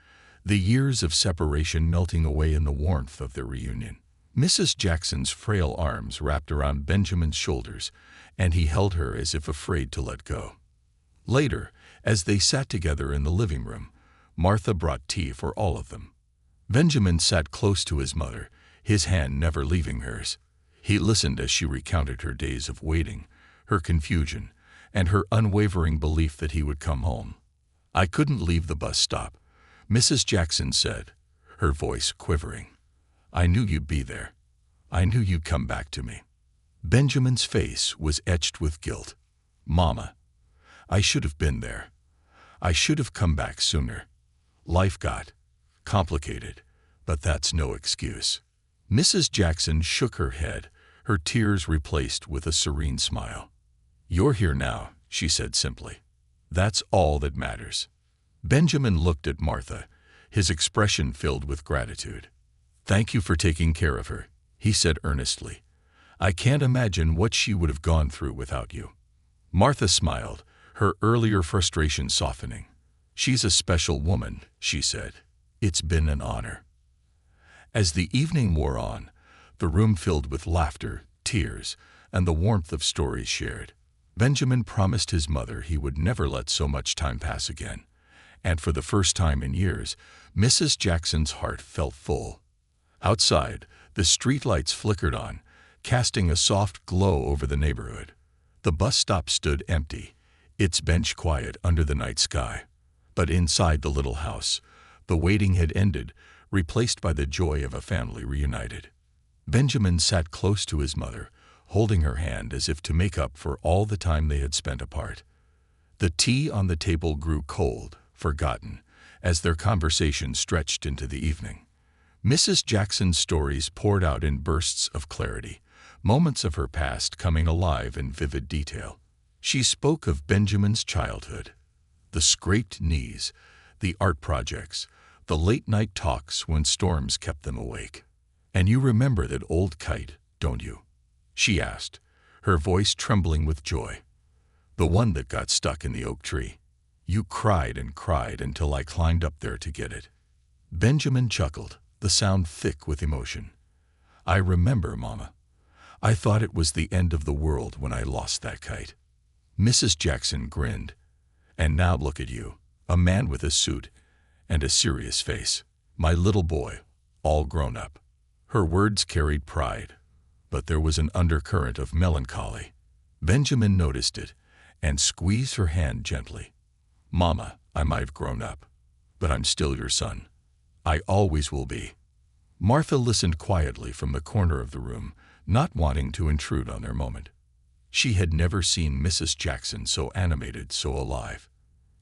the years of separation melting away in the warmth of their reunion. Mrs. Jackson's frail arms wrapped around Benjamin's shoulders, and he held her as if afraid to let go. Later, as they sat together in the living room, Martha brought tea for all of them. Benjamin sat close to his mother, his hand never leaving hers. He listened as she recounted her days of waiting, her confusion, and her unwavering belief that he would come home. "I couldn't leave the bus stop," Mrs. Jackson said, her voice quivering. "I knew you'd be there. I knew you'd come back to me." Benjamin's face was etched with guilt. "Mama, I should have been there. I should have come back sooner. Life got complicated, but that's no excuse." Mrs. Jackson shook her head, her tears replaced with a serene smile. "You're here now," she said simply. "That's all that matters." Benjamin looked at Martha, his expression filled with gratitude. "Thank you for taking care of her," he said earnestly. "I can't imagine what she would have gone through without you." Martha smiled, her earlier frustration softening. "She's a special woman," she said. "It's been an honor." As the evening wore on, the room filled with laughter, tears, and the warmth of stories shared. Benjamin promised his mother he would never let so much time pass again, and for the first time in years, Mrs. Jackson's heart felt full. Outside, the streetlights flickered on, casting a soft glow over the neighborhood. The bus stop stood empty, its bench quiet under the night sky. But inside the little house, the waiting had ended, replaced by the joy of a family reunited. Benjamin sat close to his mother, holding her hand as if to make up for all the time they had spent apart. The tea on the table grew cold, forgotten, as their conversation stretched into the evening. Mrs. Jackson's stories poured out in bursts of clarity, moments of her past coming alive in vivid detail. She spoke of Benjamin's childhood, the scraped knees, the art projects, the late-night talks when storms kept them awake. "And you remember that old kite, don't you?" she asked, her voice trembling with joy. "The one that got stuck in the oak tree. You cried and cried until I climbed up there to get it." Benjamin chuckled, the sound thick with emotion. "I remember, Mama. I thought it was the end of the world when I lost that kite." Mrs. Jackson grinned. "And now look at you, a man with a suit and a serious face. My little boy, all grown up." Her words carried pride, but there was an undercurrent of melancholy. Benjamin noticed it and squeezed her hand gently. "Mama, I might have grown up, but I'm still your son. I always will be." Martha listened quietly from the corner of the room, not wanting to intrude on their moment. She had never seen Mrs. Jackson so animated, so alive.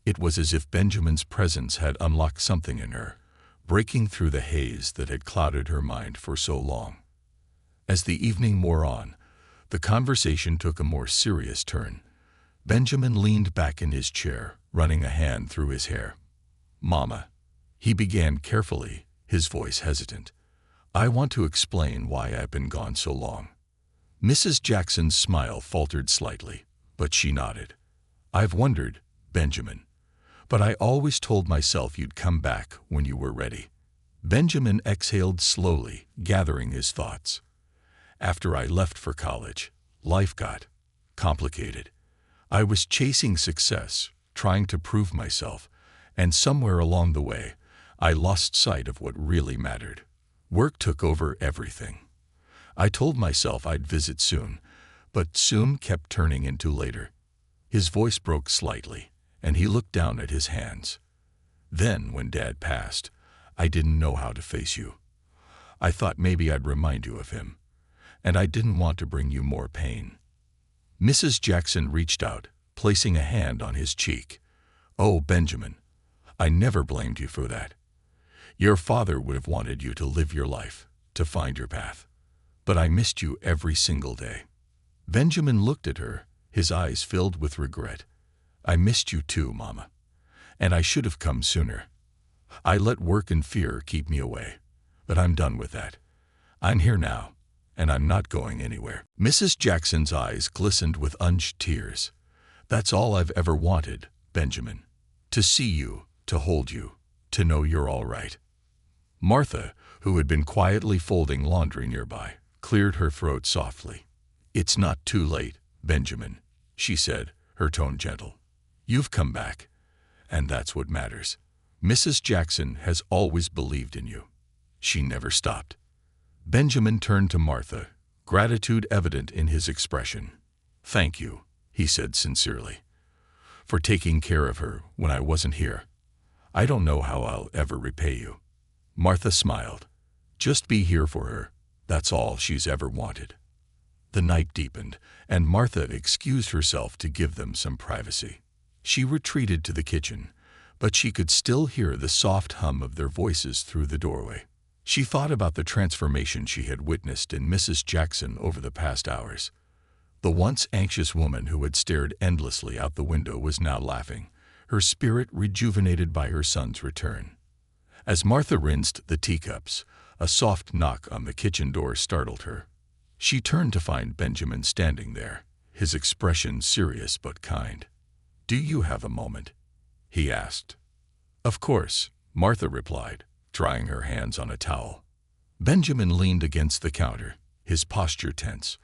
It was as if Benjamin's presence had unlocked something in her, breaking through the haze that had clouded her mind for so long. As the evening wore on, the conversation took a more serious turn. Benjamin leaned back in his chair, running a hand through his hair. "Mama," he began carefully, his voice hesitant, "I want to explain why I've been gone so long." Mrs. Jackson's smile faltered slightly, but she nodded. "I've wondered, Benjamin, but I always told myself you'd come back when you were ready." Benjamin exhaled slowly, gathering his thoughts. "After I left for college, life got complicated. I was chasing success, trying to prove myself, and somewhere along the way, I lost sight of what really mattered. Work took over everything. I told myself I'd visit soon, but soon kept turning into later." His voice broke slightly, and he looked down at his hands. "Then, when Dad passed, I didn't know how to face you. I thought maybe I'd remind you of him, and I didn't want to bring you more pain." Mrs. Jackson reached out, placing a hand on his cheek. "Oh, Benjamin, I never blamed you for that. Your father would have wanted you to live your life, to find your path. But I missed you every single day." Benjamin looked at her, his eyes filled with regret. "I missed you too, Mama, and I should have come sooner. I let work and fear keep me away, but I'm done with that. I'm here now, and I'm not going anywhere." Mrs. Jackson's eyes glistened with unshed tears. "That's all I've ever wanted, Benjamin. To see you, to hold you, to know you're all right." Martha, who had been quietly folding laundry nearby, cleared her throat softly. "It's not too late, Benjamin," she said, her tone gentle. "You've come back, and that's what matters. Mrs. Jackson has always believed in you. She never stopped." Benjamin turned to Martha, gratitude evident in his expression. "Thank you," he said sincerely, "for taking care of her when I wasn't here. I don't know how I'll ever repay you." Martha smiled. "Just be here for her. That's all she's ever wanted." The night deepened, and Martha excused herself to give them some privacy. She retreated to the kitchen, but she could still hear the soft hum of their voices through the doorway. She thought about the transformation she had witnessed in Mrs. Jackson over the past hours. The once anxious woman who had stared endlessly out the window was now laughing, her spirit rejuvenated by her son's return. As Martha rinsed the teacups, a soft knock on the kitchen door startled her. She turned to find Benjamin standing there, his expression serious but kind. "Do you have a moment?" he asked. "Of course," Martha replied, drying her hands on a towel. Benjamin leaned against the counter, his posture tense.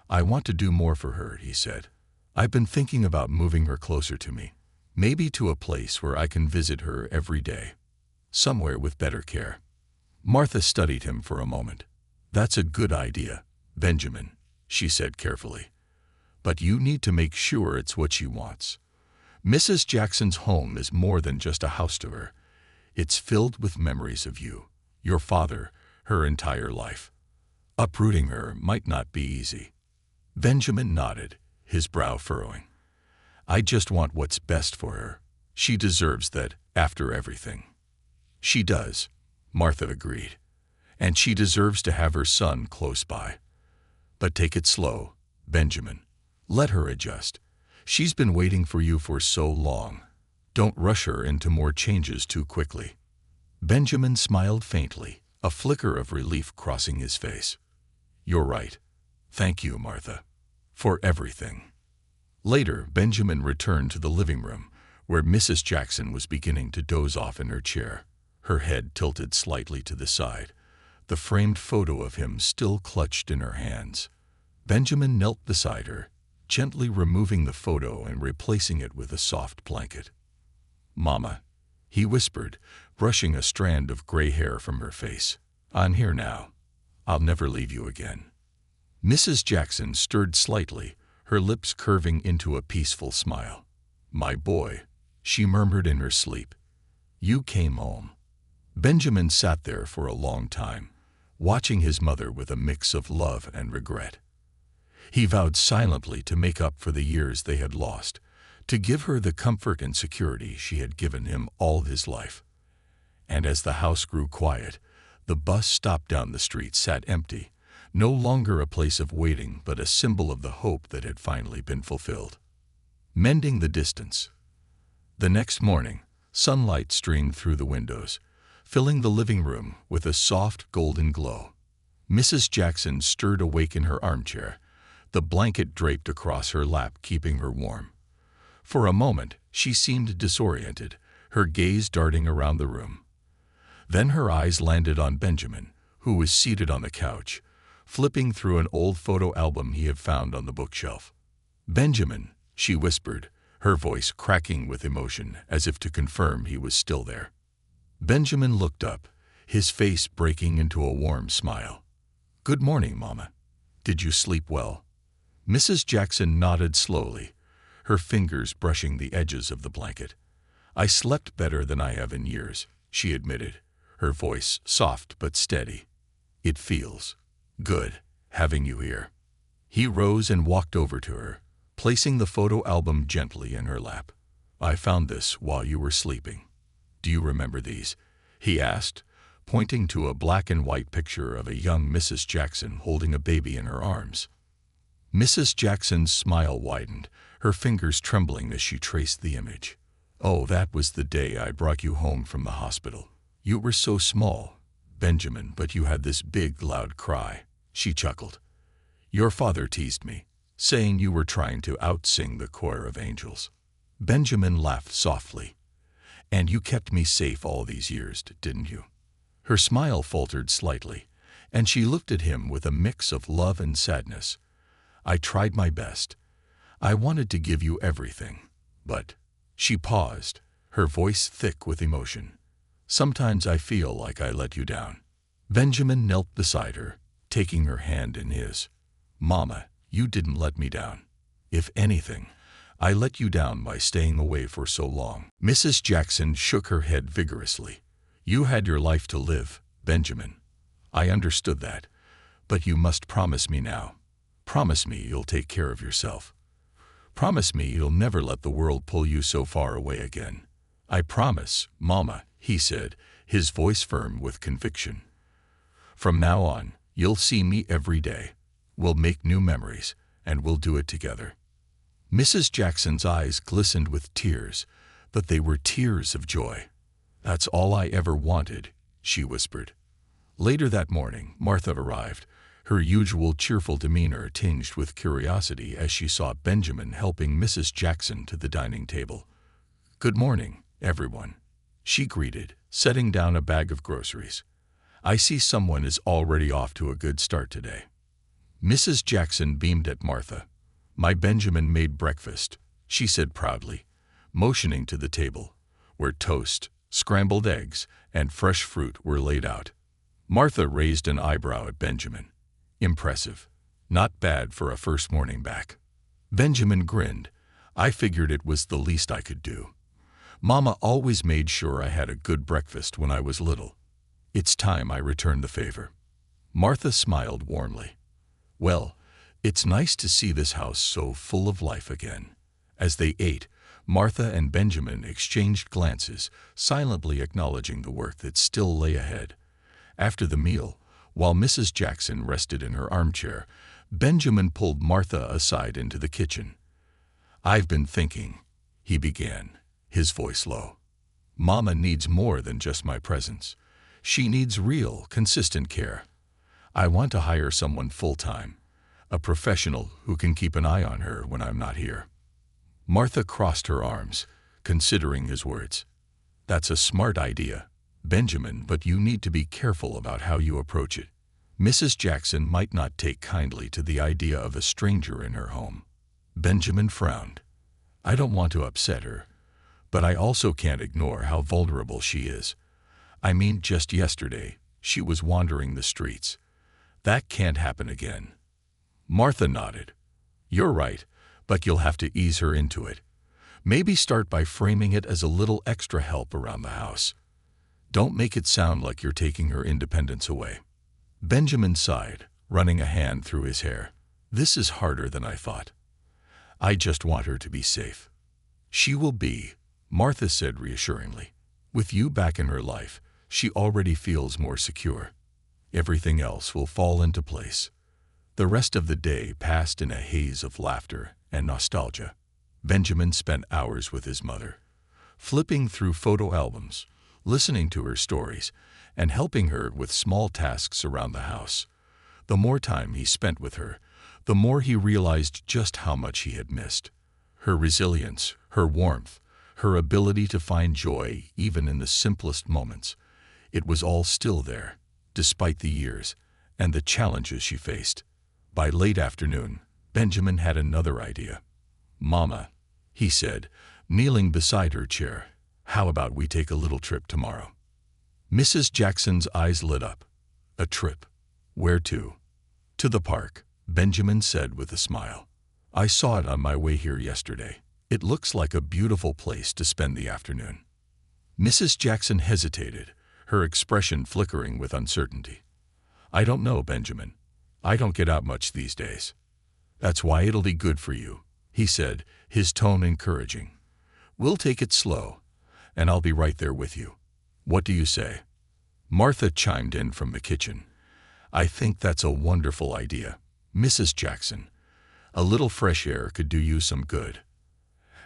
"I want to do more for her," he said. "I've been thinking about moving her closer to me, maybe to a place where I can visit her every day, somewhere with better care." Martha studied him for a moment. "That's a good idea, Benjamin," she said carefully. "But you need to make sure it's what she wants. Mrs. Jackson's home is more than just a house to her. It's filled with memories of you, your father, her entire life. Uprooting her might not be easy." Benjamin nodded, his brow furrowing. "I just want what's best for her. She deserves that, after everything." "She does," Martha agreed. "And she deserves to have her son close by. But take it slow, Benjamin. Let her adjust. She's been waiting for you for so long. Don't rush her into more changes too quickly." Benjamin smiled faintly, a flicker of relief crossing his face. "You're right. Thank you, Martha, for everything." Later, Benjamin returned to the living room, where Mrs. Jackson was beginning to doze off in her chair, her head tilted slightly to the side, the framed photo of him still clutched in her hands. Benjamin knelt beside her, gently removing the photo and replacing it with a soft blanket. "Mama," he whispered, brushing a strand of gray hair from her face. "I'm here now. I'll never leave you again." Mrs. Jackson stirred slightly, her lips curving into a peaceful smile. "My boy," she murmured in her sleep. "You came home." Benjamin sat there for a long time, watching his mother with a mix of love and regret. He vowed silently to make up for the years they had lost, to give her the comfort and security she had given him all his life. And as the house grew quiet, the bus stopped down the street sat empty, no longer a place of waiting but a symbol of the hope that had finally been fulfilled. Mending the distance. The next morning, sunlight streamed through the windows, filling the living room with a soft golden glow. Mrs. Jackson stirred awake in her armchair, the blanket draped across her lap keeping her warm. For a moment, she seemed disoriented, her gaze darting around the room. Then her eyes landed on Benjamin, who was seated on the couch, flipping through an old photo album he had found on the bookshelf. "Benjamin," she whispered, her voice cracking with emotion as if to confirm he was still there. Benjamin looked up, his face breaking into a warm smile. "Good morning, Mama. Did you sleep well?" Mrs. Jackson nodded slowly, her fingers brushing the edges of the blanket. "I slept better than I have in years," she admitted, her voice soft but steady. "It feels good having you here." He rose and walked over to her, placing the photo album gently in her lap. "I found this while you were sleeping. Do you remember these?" he asked, pointing to a black and white picture of a young Mrs. Jackson holding a baby in her arms. Mrs. Jackson's smile widened, her fingers trembling as she traced the image. "Oh, that was the day I brought you home from the hospital. You were so small, Benjamin, but you had this big, loud cry," she chuckled. "Your father teased me, saying you were trying to out-sing the choir of angels." Benjamin laughed softly. "And you kept me safe all these years, didn't you?" Her smile faltered slightly, and she looked at him with a mix of love and sadness. "I tried my best. I wanted to give you everything, but—" She paused, her voice thick with emotion. "Sometimes I feel like I let you down." Benjamin knelt beside her, taking her hand in his. "Mama, you didn't let me down. If anything, I let you down by staying away for so long." Mrs. Jackson shook her head vigorously. "You had your life to live, Benjamin. I understood that. But you must promise me now. Promise me you'll take care of yourself. Promise me you'll never let the world pull you so far away again." "I promise, Mama," he said, his voice firm with conviction. From now on, you'll see me every day. We'll make new memories, and we'll do it together." Mrs. Jackson's eyes glistened with tears, but they were tears of joy. "That's all I ever wanted," she whispered. Later that morning, Martha arrived, her usual cheerful demeanor tinged with curiosity as she saw Benjamin helping Mrs. Jackson to the dining table. "Good morning, everyone," she greeted, setting down a bag of groceries. "I see someone is already off to a good start today." Mrs. Jackson beamed at Martha. "My Benjamin made breakfast," she said proudly, motioning to the table, where toast, scrambled eggs, and fresh fruit were laid out. Martha raised an eyebrow at Benjamin. "Impressive. Not bad for a first morning back." Benjamin grinned. "I figured it was the least I could do. Mama always made sure I had a good breakfast when I was little. It's time I returned the favor." Martha smiled warmly. "Well, it's nice to see this house so full of life again." As they ate, Martha and Benjamin exchanged glances, silently acknowledging the work that still lay ahead. After the meal, while Mrs. Jackson rested in her armchair, Benjamin pulled Martha aside into the kitchen. "I've been thinking," he began, his voice low. "Mama needs more than just my presence. She needs real, consistent care. I want to hire someone full-time, a professional who can keep an eye on her when I'm not here." Martha crossed her arms, considering his words. "That's a smart idea, Benjamin, but you need to be careful about how you approach it. Mrs. Jackson might not take kindly to the idea of a stranger in her home." Benjamin frowned. "I don't want to upset her, but I also can't ignore how vulnerable she is. I mean, just yesterday, she was wandering the streets. That can't happen again." Martha nodded. "You're right, but you'll have to ease her into it. Maybe start by framing it as a little extra help around the house. Don't make it sound like you're taking her independence away." Benjamin sighed, running a hand through his hair. "This is harder than I thought. I just want her to be safe." "She will be," Martha said reassuringly. "With you back in her life, she already feels more secure. Everything else will fall into place." The rest of the day passed in a haze of laughter and nostalgia. Benjamin spent hours with his mother, flipping through photo albums, listening to her stories, and helping her with small tasks around the house. The more time he spent with her, the more he realized just how much he had missed. Her resilience, her warmth, her ability to find joy even in the simplest moments. It was all still there, despite the years and the challenges she faced. By late afternoon, Benjamin had another idea. "Mama," he said, kneeling beside her chair, "how about we take a little trip tomorrow?" Mrs. Jackson's eyes lit up. "A trip? Where to?" "To the park," Benjamin said with a smile. "I saw it on my way here yesterday. It looks like a beautiful place to spend the afternoon." Mrs. Jackson hesitated, her expression flickering with uncertainty. "I don't know, Benjamin. I don't get out much these days." "That's why it'll be good for you," he said, his tone encouraging. "We'll take it slow, and I'll be right there with you. What do you say?" Martha chimed in from the kitchen. "I think that's a wonderful idea, Mrs. Jackson. A little fresh air could do you some good."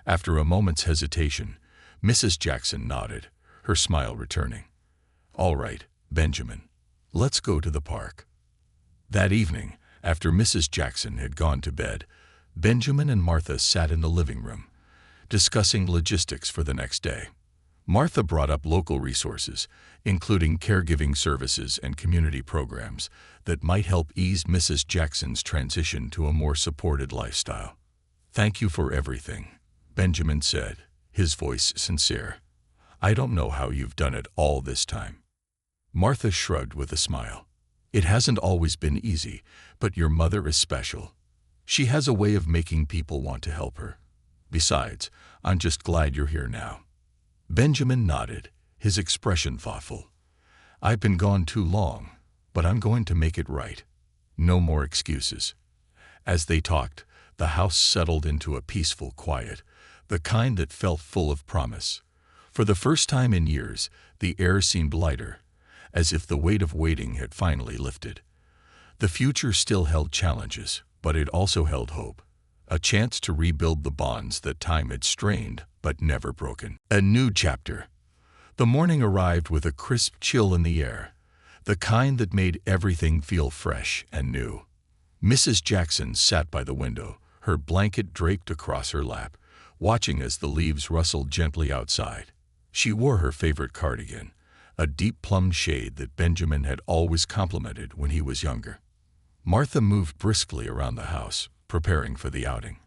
After a moment's hesitation, Mrs. Jackson nodded, her smile returning. "All right, Benjamin, let's go to the park." That evening, after Mrs. Jackson had gone to bed, Benjamin and Martha sat in the living room, discussing logistics for the next day. Martha brought up local resources, including caregiving services and community programs that might help ease Mrs. Jackson's transition to a more supported lifestyle. "Thank you for everything," Benjamin said, his voice sincere. "I don't know how you've done it all this time." Martha shrugged with a smile. "It hasn't always been easy, but your mother is special. She has a way of making people want to help her. Besides, I'm just glad you're here now." Benjamin nodded, his expression thoughtful. "I've been gone too long, but I'm going to make it right. No more excuses." As they talked, the house settled into a peaceful quiet, the kind that felt full of promise. For the first time in years, the air seemed lighter, as if the weight of waiting had finally lifted. The future still held challenges, but it also held hope, a chance to rebuild the bonds that time had strained but never broken. A new chapter. The morning arrived with a crisp chill in the air, the kind that made everything feel fresh and new. Mrs. Jackson sat by the window, her blanket draped across her lap, watching as the leaves rustled gently outside. She wore her favorite cardigan, a deep plum shade that Benjamin had always complimented when he was younger. Martha moved briskly around the house, preparing for the outing.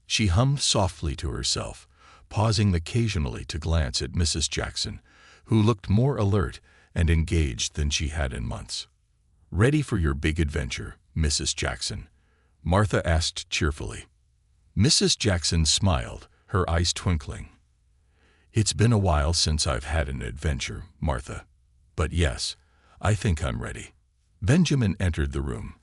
She hummed softly to herself, pausing occasionally to glance at Mrs. Jackson, who looked more alert and engaged than she had in months. "Ready for your big adventure, Mrs. Jackson?" Martha asked cheerfully. Mrs. Jackson smiled, her eyes twinkling. "It's been a while since I've had an adventure, Martha. But yes, I think I'm ready." Benjamin entered the room,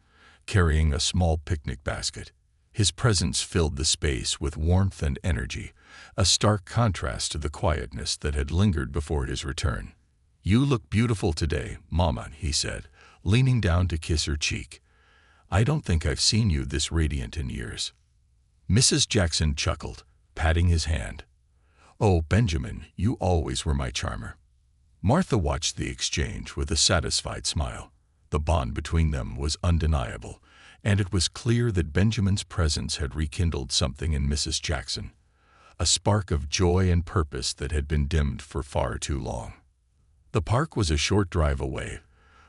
carrying a small picnic basket. His presence filled the space with warmth and energy, a stark contrast to the quietness that had lingered before his return. "You look beautiful today, Mama," he said, leaning down to kiss her cheek. "I don't think I've seen you this radiant in years." Mrs. Jackson chuckled, patting his hand. "Oh, Benjamin, you always were my charmer." Martha watched the exchange with a satisfied smile. The bond between them was undeniable, and it was clear that Benjamin's presence had rekindled something in Mrs. Jackson, a spark of joy and purpose that had been dimmed for far too long. The park was a short drive away,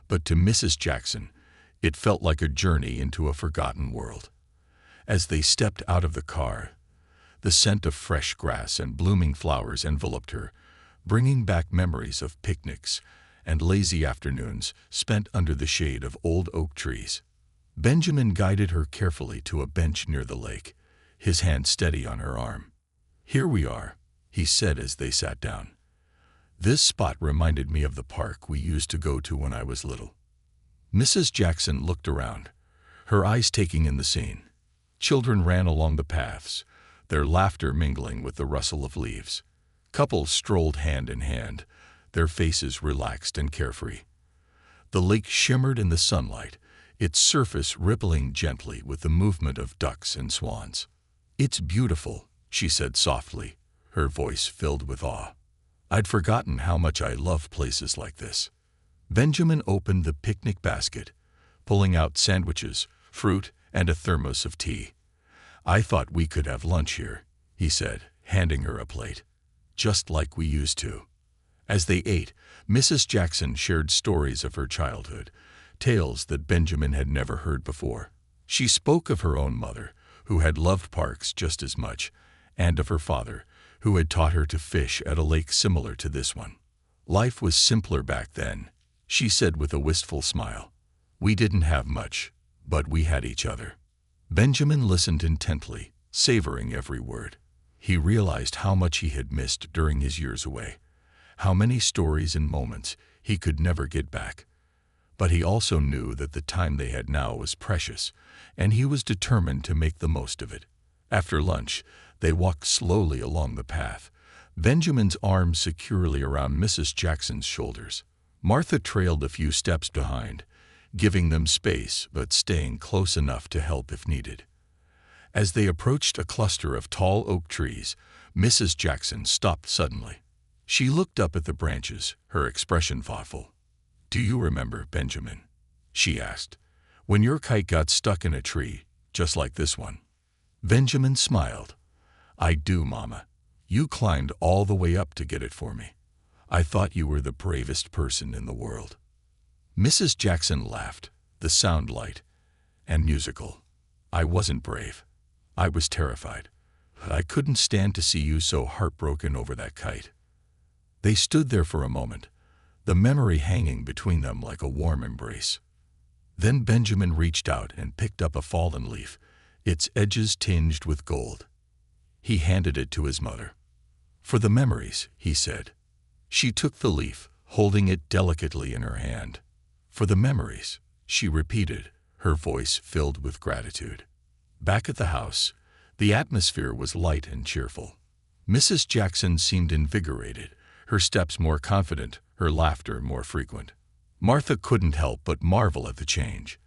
but to Mrs. Jackson, it felt like a journey into a forgotten world. As they stepped out of the car, the scent of fresh grass and blooming flowers enveloped her, bringing back memories of picnics and lazy afternoons spent under the shade of old oak trees. Benjamin guided her carefully to a bench near the lake, his hand steady on her arm. "Here we are," he said as they sat down. "This spot reminded me of the park we used to go to when I was little." Mrs. Jackson looked around, her eyes taking in the scene. Children ran along the paths, their laughter mingling with the rustle of leaves. Couples strolled hand in hand, their faces relaxed and carefree. The lake shimmered in the sunlight, its surface rippling gently with the movement of ducks and swans. "It's beautiful," she said softly, her voice filled with awe. "I'd forgotten how much I love places like this." Benjamin opened the picnic basket, pulling out sandwiches, fruit, and a thermos of tea. "I thought we could have lunch here," he said, handing her a plate. "Just like we used to." As they ate, Mrs. Jackson shared stories of her childhood, tales that Benjamin had never heard before. She spoke of her own mother, who had loved parks just as much, and of her father, who had taught her to fish at a lake similar to this one. "Life was simpler back then," she said with a wistful smile. "We didn't have much, but we had each other." Benjamin listened intently, savoring every word. He realized how much he had missed during his years away, how many stories and moments he could never get back. But he also knew that the time they had now was precious, and he was determined to make the most of it. After lunch, they walked slowly along the path, Benjamin's arms securely around Mrs. Jackson's shoulders. Martha trailed a few steps behind, giving them space but staying close enough to help if needed. As they approached a cluster of tall oak trees, Mrs. Jackson stopped suddenly. She looked up at the branches, her expression thoughtful. "Do you remember, Benjamin?" she asked, "when your kite got stuck in a tree, just like this one?" Benjamin smiled. "I do, Mama. You climbed all the way up to get it for me. I thought you were the bravest person in the world." Mrs. Jackson laughed, the sound light and musical. "I wasn't brave. I was terrified. I couldn't stand to see you so heartbroken over that kite." They stood there for a moment, the memory hanging between them like a warm embrace. Then Benjamin reached out and picked up a fallen leaf, its edges tinged with gold. He handed it to his mother. "For the memories," he said. She took the leaf, holding it delicately in her hand. "For the memories," she repeated, her voice filled with gratitude. Back at the house, the atmosphere was light and cheerful. Mrs. Jackson seemed invigorated, her steps more confident, her laughter more frequent. Martha couldn't help but marvel at the change.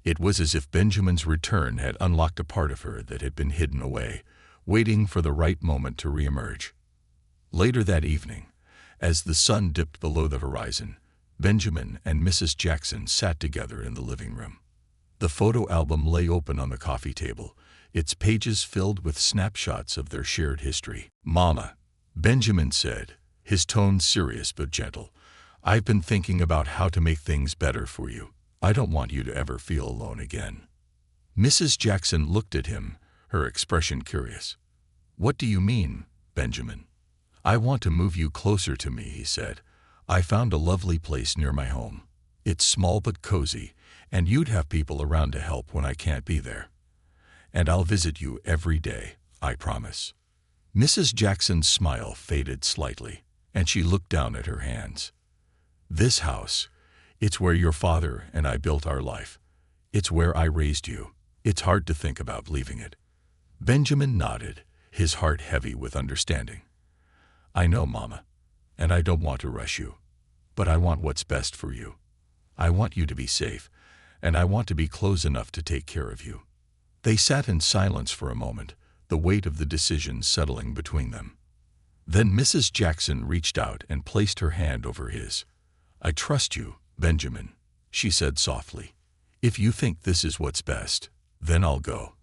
It was as if Benjamin's return had unlocked a part of her that had been hidden away, waiting for the right moment to reemerge. Later that evening, as the sun dipped below the horizon, Benjamin and Mrs. Jackson sat together in the living room. The photo album lay open on the coffee table, its pages filled with snapshots of their shared history. "Mama," Benjamin said, his tone serious but gentle, "I've been thinking about how to make things better for you. I don't want you to ever feel alone again." Mrs. Jackson looked at him, her expression curious. "What do you mean, Benjamin?" "I want to move you closer to me," he said. "I found a lovely place near my home. It's small but cozy, and you'd have people around to help when I can't be there. And I'll visit you every day, I promise." Mrs. Jackson's smile faded slightly, and she looked down at her hands. "This house, it's where your father and I built our life. It's where I raised you. It's hard to think about leaving it." Benjamin nodded, his heart heavy with understanding. "I know, Mama, and I don't want to rush you, but I want what's best for you. I want you to be safe, and I want to be close enough to take care of you." They sat in silence for a moment, the weight of the decision settling between them. Then Mrs. Jackson reached out and placed her hand over his. "I trust you, Benjamin," she said softly. "If you think this is what's best, then I'll go.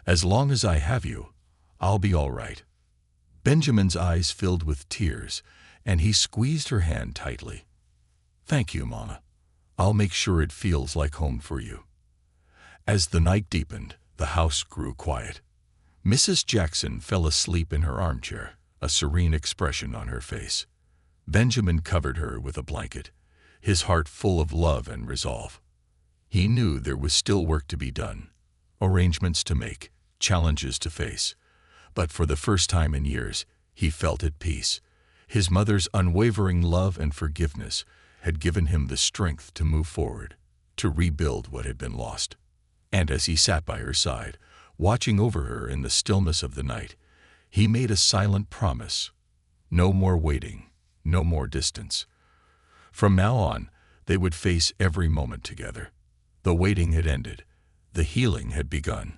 As long as I have you, I'll be all right." Benjamin's eyes filled with tears, and he squeezed her hand tightly. "Thank you, Mama. I'll make sure it feels like home for you." As the night deepened, the house grew quiet. Mrs. Jackson fell asleep in her armchair, a serene expression on her face. Benjamin covered her with a blanket, his heart full of love and resolve. He knew there was still work to be done, arrangements to make, challenges to face. But for the first time in years, he felt at peace. His mother's unwavering love and forgiveness had given him the strength to move forward, to rebuild what had been lost. And as he sat by her side, watching over her in the stillness of the night, he made a silent promise. No more waiting, no more distance. From now on, they would face every moment together. The waiting had ended. The healing had begun.